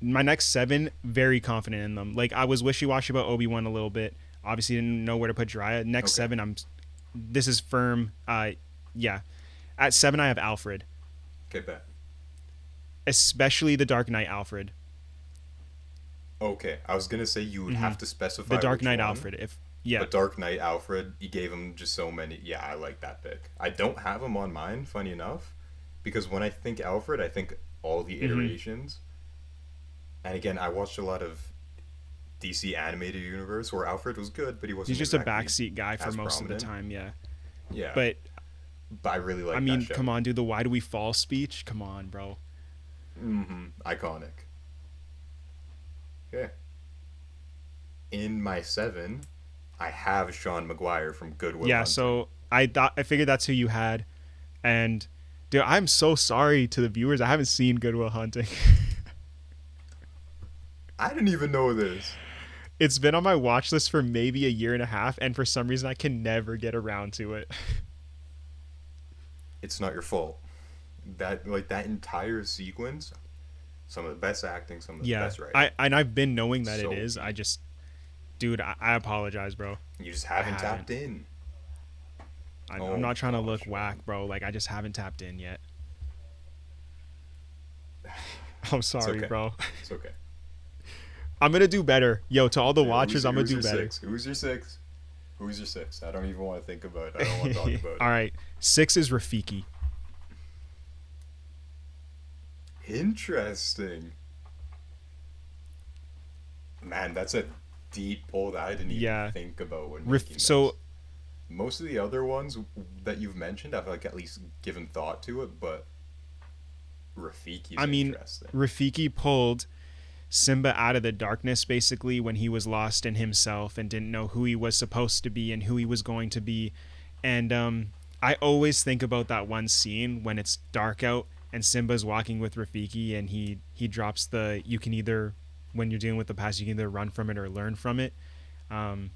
my next 7, very confident in them. Like, I was wishy-washy about Obi-Wan a little bit. Obviously didn't know where to put Jiraiya. Next 7, this is firm. At 7 I have Alfred. Okay, bet. Especially the Dark Knight Alfred. Okay, I was gonna say you would have to specify the Dark Knight one, Alfred. But Dark Knight Alfred, you gave him just so many. Yeah, I like that pick. I don't have him on mine, funny enough, because when I think Alfred, I think all the iterations. And again, I watched a lot of DC animated universe where Alfred was good, but he wasn't. He's just exactly a backseat guy for most of the time. Yeah. But I really like. I mean, come on, dude. The "Why do we fall" speech. Come on, bro. Iconic. Okay. In my 7, I have Sean Maguire from Good Will Hunting. So I figured that's who you had, and dude, I'm so sorry to the viewers. I haven't seen Good Will Hunting. I didn't even know this. It's been on my watch list for maybe a year and a half, and for some reason I can never get around to it. It's not your fault. That entire sequence, some of the best acting, some of the best writing. I've been knowing that it is. I just, dude, I apologize, bro. You just haven't tapped in. I'm not trying to look whack, bro. Like, I just haven't tapped in yet. I'm sorry, bro. It's okay. I'm gonna do better. Yo, to all the watchers, I'm gonna do better. Who's your 6? Who's your 6? I don't even want to think about it. I don't want to talk about it. All right. 6 is Rafiki. Interesting. Man, that's a deep pull that I didn't even think about when making this. Most of the other ones that you've mentioned, I've at least given thought to it, but Rafiki's interesting. Rafiki pulled Simba out of the darkness basically when he was lost in himself and didn't know who he was supposed to be and who he was going to be. And I always think about that one scene when it's dark out and Simba's walking with Rafiki and he drops you can either, when you're dealing with the past, you can either run from it or learn from it. And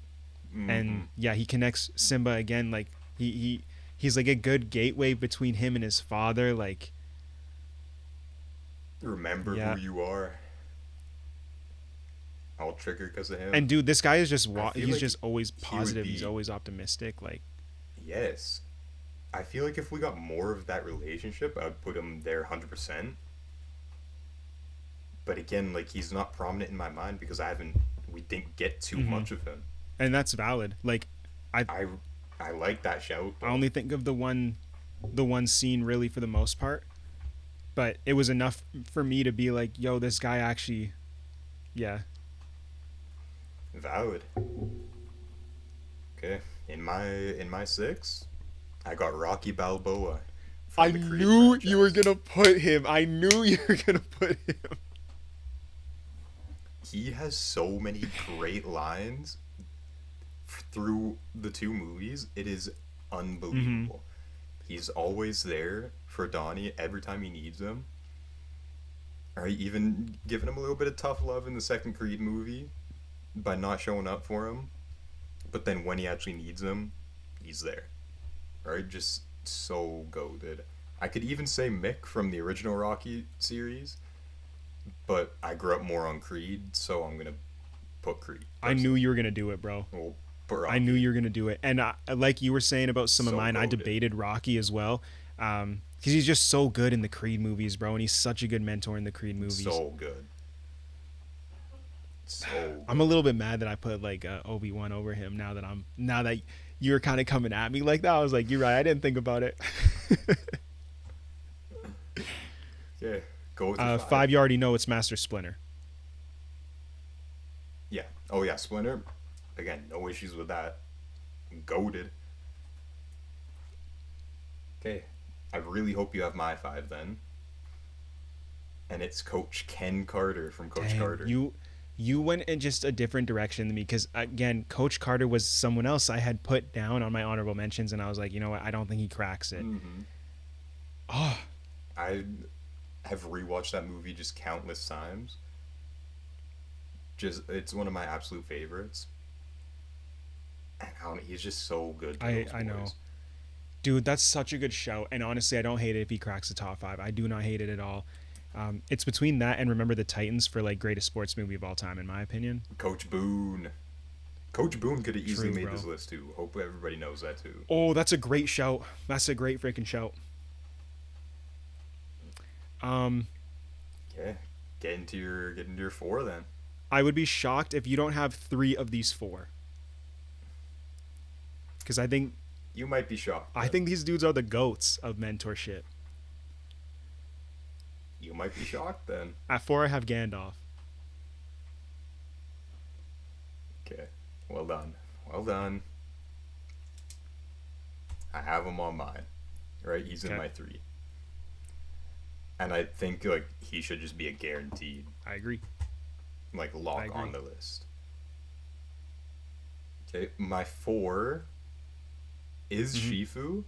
he connects Simba again. Like he's like a good gateway between him and his father. Like, remember who you are. All triggered because of him. And dude, this guy is just just always positive. He's always optimistic. Like, yes, I feel like if we got more of that relationship, I would put him there 100%. But again, like, he's not prominent in my mind because we didn't get too much of him. And that's valid. Like, I like that shout. I only think of the one scene really for the most part, but it was enough for me to be like, yo, this guy actually, valid. Okay, in my 6, I got Rocky Balboa. I knew you were gonna put him. He has so many great lines through the two movies, it is Mm-hmm. unbelievable. He's always there for Donnie every time he needs him. All right, even giving him a little bit of tough love in the second Creed movie by not showing up for him, but then when he actually needs him, he's there. All right, just so goated. I could even say Mick from the original Rocky series, but I grew up more on Creed, so I'm gonna put Creed I knew personally. you were gonna do it, bro. We'll put I knew Rocky. you were gonna do it, and like you were saying about some of So mine, I goaded. debated Rocky as well, because he's just so good in the Creed movies, bro, and he's such a good mentor in the Creed movies. So good. So I'm a good. little bit mad that I put like Obi-Wan over him now that you were kind of coming at me like that. I was like, you're right. I didn't think about it. Okay, go with your five. Five, you already know it's Master Splinter. Yeah. Oh yeah, Splinter. Again, no issues with that. Goaded. Okay. I really hope you have my five then. And it's Coach Ken Carter from Coach Dang, Carter. you went in just a different direction than me because again, Coach Carter was someone else I had put down on my honorable mentions, and I was like, you know what, I don't think he cracks it. Mm-hmm. Oh, I have rewatched that movie just countless times. Just it's one of my absolute favorites. And I don't know, he's just so good to those I know, boys. dude, that's such a good show, and honestly, I don't hate it if he cracks the top five. I do not hate it at all. It's between that and Remember the Titans for like greatest sports movie of all time, in my opinion. Coach Boone. Coach Boone could have easily True, made this bro. list too. Hope everybody knows that too. Oh, that's a great shout. That's a great freaking shout. Um, Yeah. Get into your four then. I would be shocked if you don't have three of these four, because You might be shocked I then. think these dudes are the goats of mentorship. You might be shocked then. At four, I have Gandalf. Okay. Well done. Well done. I have him on mine. Right? He's in Okay, my three. And I think like he should just be a guaranteed I agree. like I lock on agree. the list. Okay. My four is Hmm. Shifu,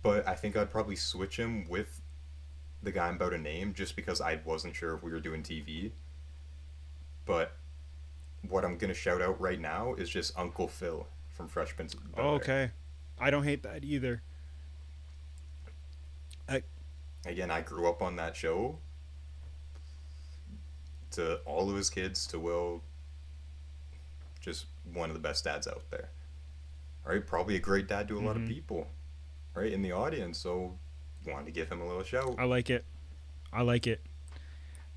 but I think I'd probably switch him with the guy I'm about to name just because I wasn't sure if we were doing TV. But what I'm gonna shout out right now is just Uncle Phil from Fresh Prince of Bel Oh, Air. okay, I don't hate that either. I, Again, I grew up on that show. To all of his kids, to Will, just one of the best dads out there. Right? Probably a great dad to a lot of hmm people, right, in the audience. So, wanted to give him a little shout. I like it. I like it.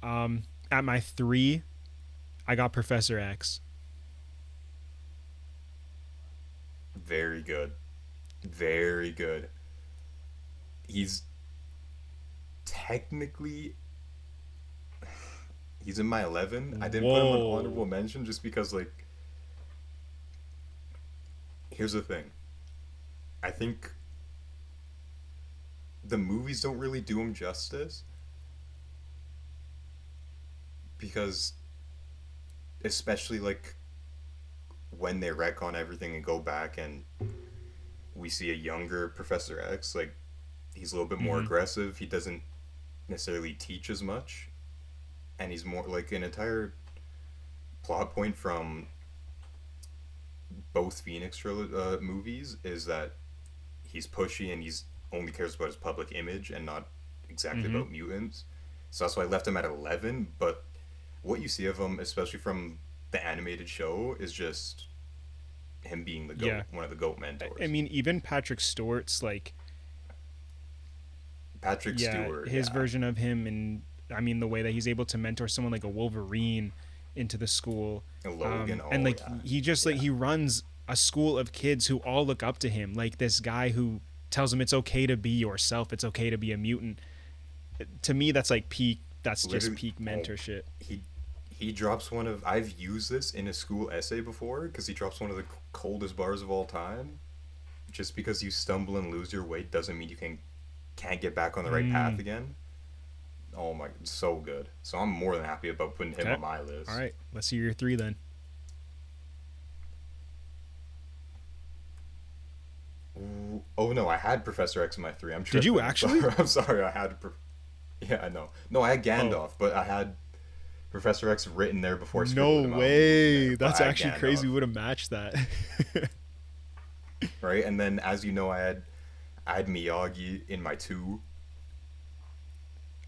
At my three, I got Professor X. Very good. Very good. He's technically he's in my 11. I didn't put him on honorable Whoa. mention just because like here's the thing. I think the movies don't really do him justice because especially like when they retcon everything and go back and we see a younger Professor X, like he's a little bit more Hmm. aggressive. He doesn't necessarily teach as much, and he's more like an entire plot point from both movies is that he's pushy and he's only cares about his public image and not exactly Hmm. about mutants. So that's why I left him at 11. But what you see of him, especially from the animated show, is just him being the goat, Yeah. one of the goat I mentors. mean, even Patrick Stewart's like, Patrick yeah, Stewart, his yeah, version of him, and I mean the way that he's able to mentor someone like a Wolverine into the school, and Logan. and Oh like yeah, he just like yeah. he runs a school of kids who all look up to him, like this guy who tells them it's okay to be yourself, it's okay to be a mutant. To me, that's like peak. That's just Literally, peak oh, mentorship. he he drops one of I've used this in a school essay before because he drops one of the coldest bars of all time. Just because you stumble and lose your weight doesn't mean you can't get back on the right path Mm, again. Oh my, so good. So I'm more than happy about putting him okay. on my All list. right. Let's see your three then. Ooh, oh no, I had Professor X in my three. I'm Did you tripping. I'm actually? sorry. I'm sorry. Yeah, I know. No, I had Oh, Gandalf, but I had Professor X written there before I no scribbled him out in way. there. But That's I had actually crazy. Gandalf, We would have matched that. right? And then, as you know, I had Miyagi in my two.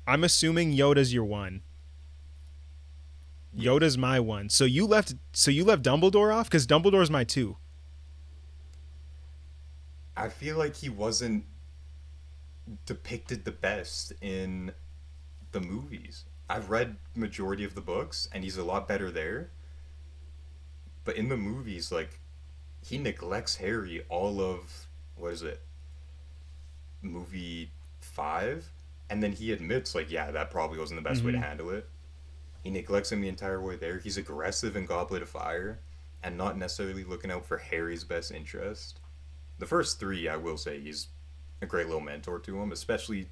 I'm assuming Yoda's your one. Yeah, Yoda's my one. So you left Dumbledore off cuz Dumbledore's my two. I feel like he wasn't depicted the best in the movies. I've read majority of the books, and he's a lot better there. But in the movies, like he neglects Harry all of what is it, movie five, and then he admits like, yeah, that probably wasn't the best way to Mhm. handle it. He neglects him the entire way there. He's aggressive in Goblet of Fire, and not necessarily looking out for Harry's best interest. The first three, I will say, he's a great little mentor to him. Especially,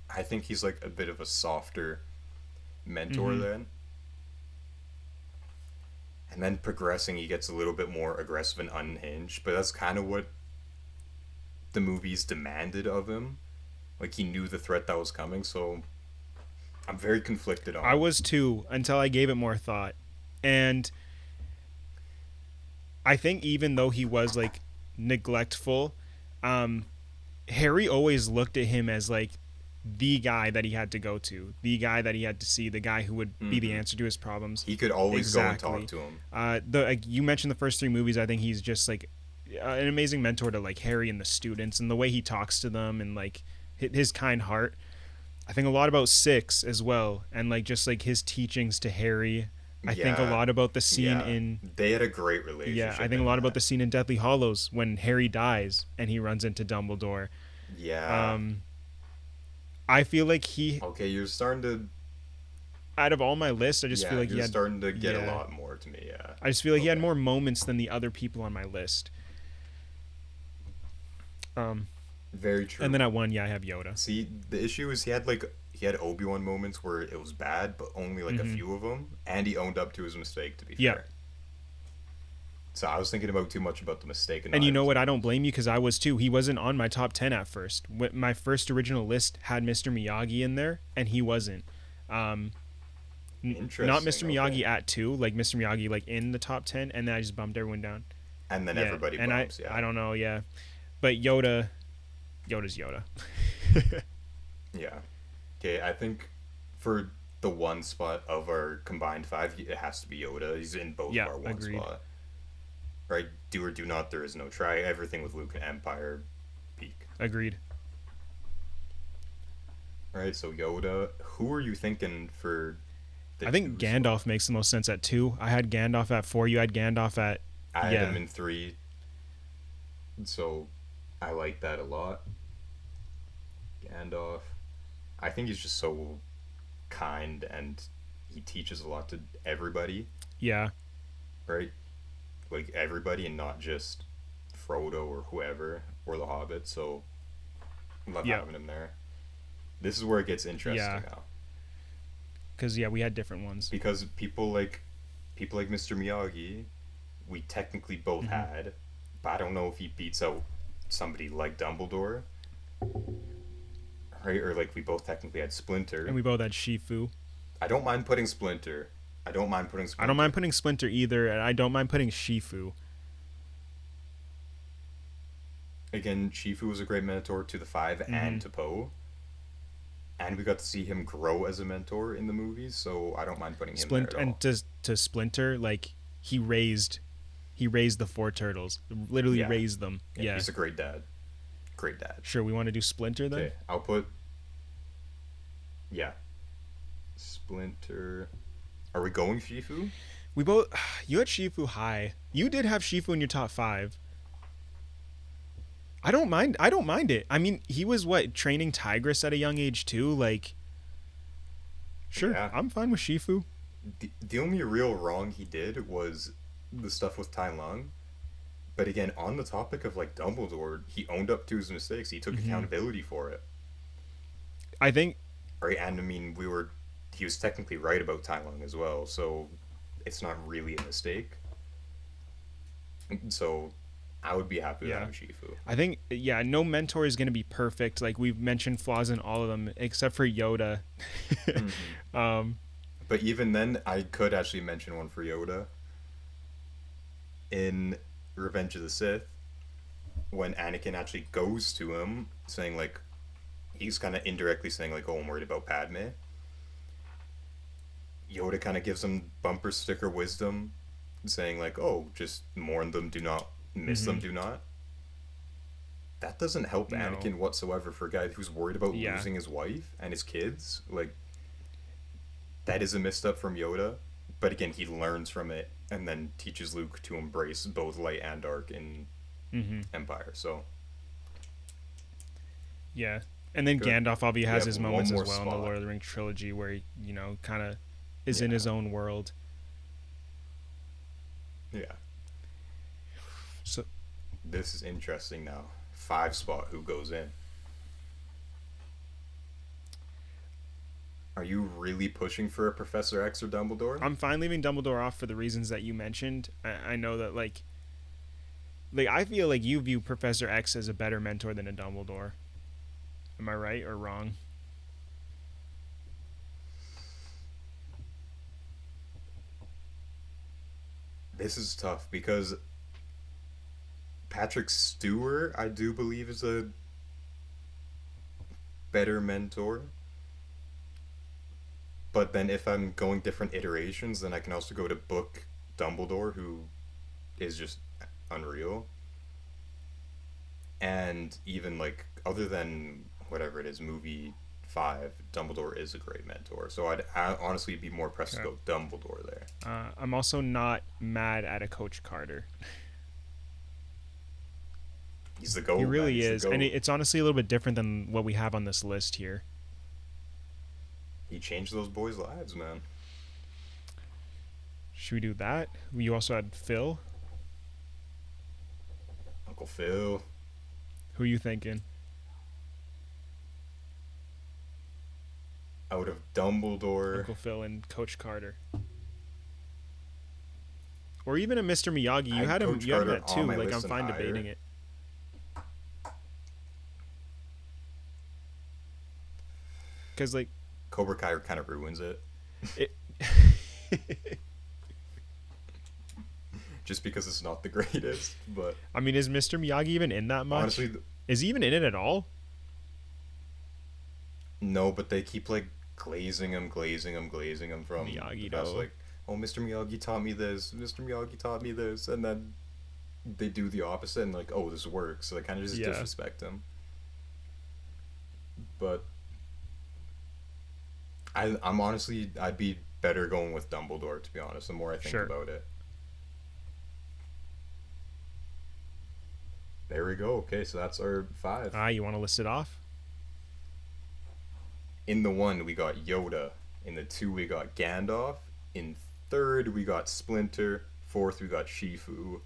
I think he's like a bit of a softer mentor Mhm. then. And then progressing, he gets a little bit more aggressive and unhinged. But that's kind of what the movies demanded of him. Like he knew the threat that was coming, so I'm very conflicted on I him. was too until I gave it more thought. And I think even though he was like neglectful, um Harry always looked at him as like the guy that he had to go to, the guy that he had to see, the guy who would be the Mm-hmm. answer to his problems. He could always go and talk Exactly. to him. The like you mentioned the first three movies. I think he's just like an amazing mentor to like Harry and the students, and the way he talks to them, and like his kind heart. I think a lot about six as well, and like just like his teachings to Harry. I think a Yeah, lot about the scene yeah. in They had a great yeah. I relationship think a in lot about that. the scene in Deathly Hollows when Harry dies and he runs into Dumbledore. Yeah. Um, I feel like he, Okay, you're starting to. out of all my lists, I just feel Yeah, like he you're had, starting to get a yeah, lot more to me. Yeah. I just feel like he had Okay. more moments than the other people on my list. Um, Very and true. then at one, yeah, I have Yoda. See, the issue is he had Obi-Wan moments where it was bad, but only like a Hmm. few of them, and he owned up to his mistake. To be Yeah, fair, so I was thinking about too much about the mistake and and not you know what? I everything don't else. blame you because I was too. He wasn't on my top 10 at first. My first original list had Mr. Miyagi in there, and he wasn't. Um, not Interesting. Mr. Okay. Miyagi at two, like Mr. Miyagi like in the top 10, and then I just bumped everyone down. And then Yeah, everybody and I bumps. I Yeah. don't know, yeah, but Yoda's Yoda. Yeah. Okay. I think for the one spot of our combined five, it has to be Yoda. He's in both of Yeah, our one agreed. spot. Right? Do or do not. There is no try. Everything with Luke and Empire peak. Agreed. Right. So Yoda. Who are you thinking for the I think two spot? Gandalf makes the most sense at two. I had Gandalf at four. You had Gandalf at I had him yeah, in three, so I like that a lot. Gandalf. I think he's just so kind and he teaches a lot to everybody, yeah, right? Like everybody and not just Frodo or whoever or the Hobbit. So I love yeah, having him there. This is where it gets yeah. interesting now Because yeah, we had different ones. because people like Mr. Miyagi, we technically both Hmm. had, but I don't know if he beats out somebody like Dumbledore, right? Or like we both technically had And Splinter. we both had Shifu. I don't mind putting Splinter. I don't mind putting I don't mind Splinter. putting Splinter either, and I don't mind putting Shifu. Again, Shifu was a great mentor to the five Hmm. and to Poe, and we got to see him grow as a mentor in the movies. So I don't mind putting him there Splint at and all. to Splinter, like he raised the four turtles, literally Yeah, raised them. yeah, Yeah, he's a great dad. Great dad. sure. We want to do Splinter then. Okay, I'll put yeah, Splinter. Are we going Shifu? We both. You had Shifu high. You did have Shifu in your top five. I don't mind. I don't mind it. I mean, he was what training Tigress at a young age too. Like, sure, Yeah. I'm fine with Shifu. The only real wrong he did was the stuff with Tai Lung. But again, on the topic of like Dumbledore, he owned up to his mistakes. He took Hmm. accountability for it, I think. right? And I mean, he was technically right about Tai Lung as well, so it's not really a mistake. So I would be happy with Yeah. having Shifu. I think, yeah, no mentor is going to be perfect. Like, we've mentioned flaws in all of them except for Yoda. Hmm. um, But even then, I could actually mention one for Yoda in Revenge of the Sith when Anakin actually goes to him, saying like he's kind of indirectly saying like, "Oh, I'm worried about Padme." Yoda kind of gives him bumper sticker wisdom, saying like, "Oh, just mourn them, do not miss them, mhm. do not." That doesn't help No. Anakin whatsoever for a guy who's worried about Yeah. losing his wife and his kids. Like, that is a misstep from Yoda, but again, he learns from it and then teaches Luke to embrace both light and dark in Hmm. Empire. So Yeah. And then good. Gandalf obviously We has have his one moments as more well in the spot. Lord of the Rings trilogy where he, kind of is in Yeah, his own world. yeah. So This is interesting now. 5 spot. Who goes in? Are you really pushing for a Professor X or Dumbledore? I'm fine leaving Dumbledore off for the reasons that you mentioned. I know that like I feel like you view Professor X as a better mentor than a Dumbledore. Am I right or wrong? This is tough because Patrick Stewart, I do believe, is a better mentor. But then if I'm going different iterations, then I can also go to book Dumbledore, who is just unreal. And even like other than whatever it is, movie 5, Dumbledore is a great mentor. So I honestly be more pressed to Okay. go Dumbledore there. I'm also not mad at a Coach Carter. He's the He goat, man. really He's the is, and goat. it's honestly a little bit different than what we have on this list here. He changed those boys' lives, man. Should we do that? You also had Phil. Uncle Phil. Who are you thinking? Out of Dumbledore, Uncle Phil and Coach Carter, or even a Mr. Miyagi. I You had had him. Coach You had him Carter at on two. my Like, I'm list and fine debating higher. it. Because like Cobra Kai kind of ruins it, it. just because it's not the greatest. But I mean, is Mr. Miyagi even in that much? honestly, Is he even in it at all? no. But they keep like glazing him from the Miyagi past. though. Like, oh, Mr. Miyagi taught me this. Mr. Miyagi taught me this, and then they do the opposite and like, oh, this works. So they kind of just Yeah. disrespect him. But I'm honestly, I'd be better going with Dumbledore, to be honest. The more I think Sure. about it. There we go. Okay, so that's our 5. You want to list it off? In the 1, we got Yoda. In the 2, we got Gandalf. In 3rd, we got Splinter. 4th, we got Shifu.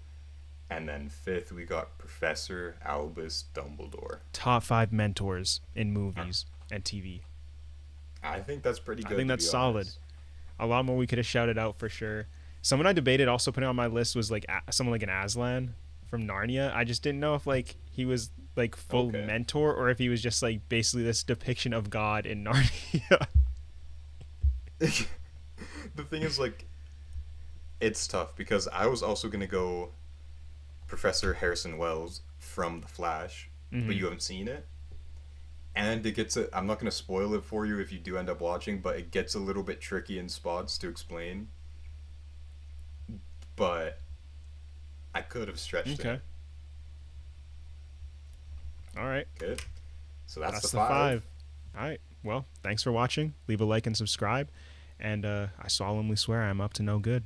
And then 5th, we got Professor Albus Dumbledore. Top 5 mentors in movies and TV. I think that's pretty good. I think to that's be solid. honest. A lot more we could have shouted out for sure. Someone I debated also putting on my list was like someone like an Aslan from Narnia. I just didn't know if like he was like full Okay. mentor or if he was just like basically this depiction of God in Narnia. The thing is, like, it's tough because I was also gonna go Professor Harrison Wells from The Flash, but you haven't seen it. And it gets I'm not going to spoil it for you if you do end up watching, but it gets a little bit tricky in spots to explain. But I could have stretched Okay. it. All right. Okay. So that's That's the the 5. 5. All right. Well, thanks for watching. Leave a like and subscribe. And I solemnly swear I'm up to no good.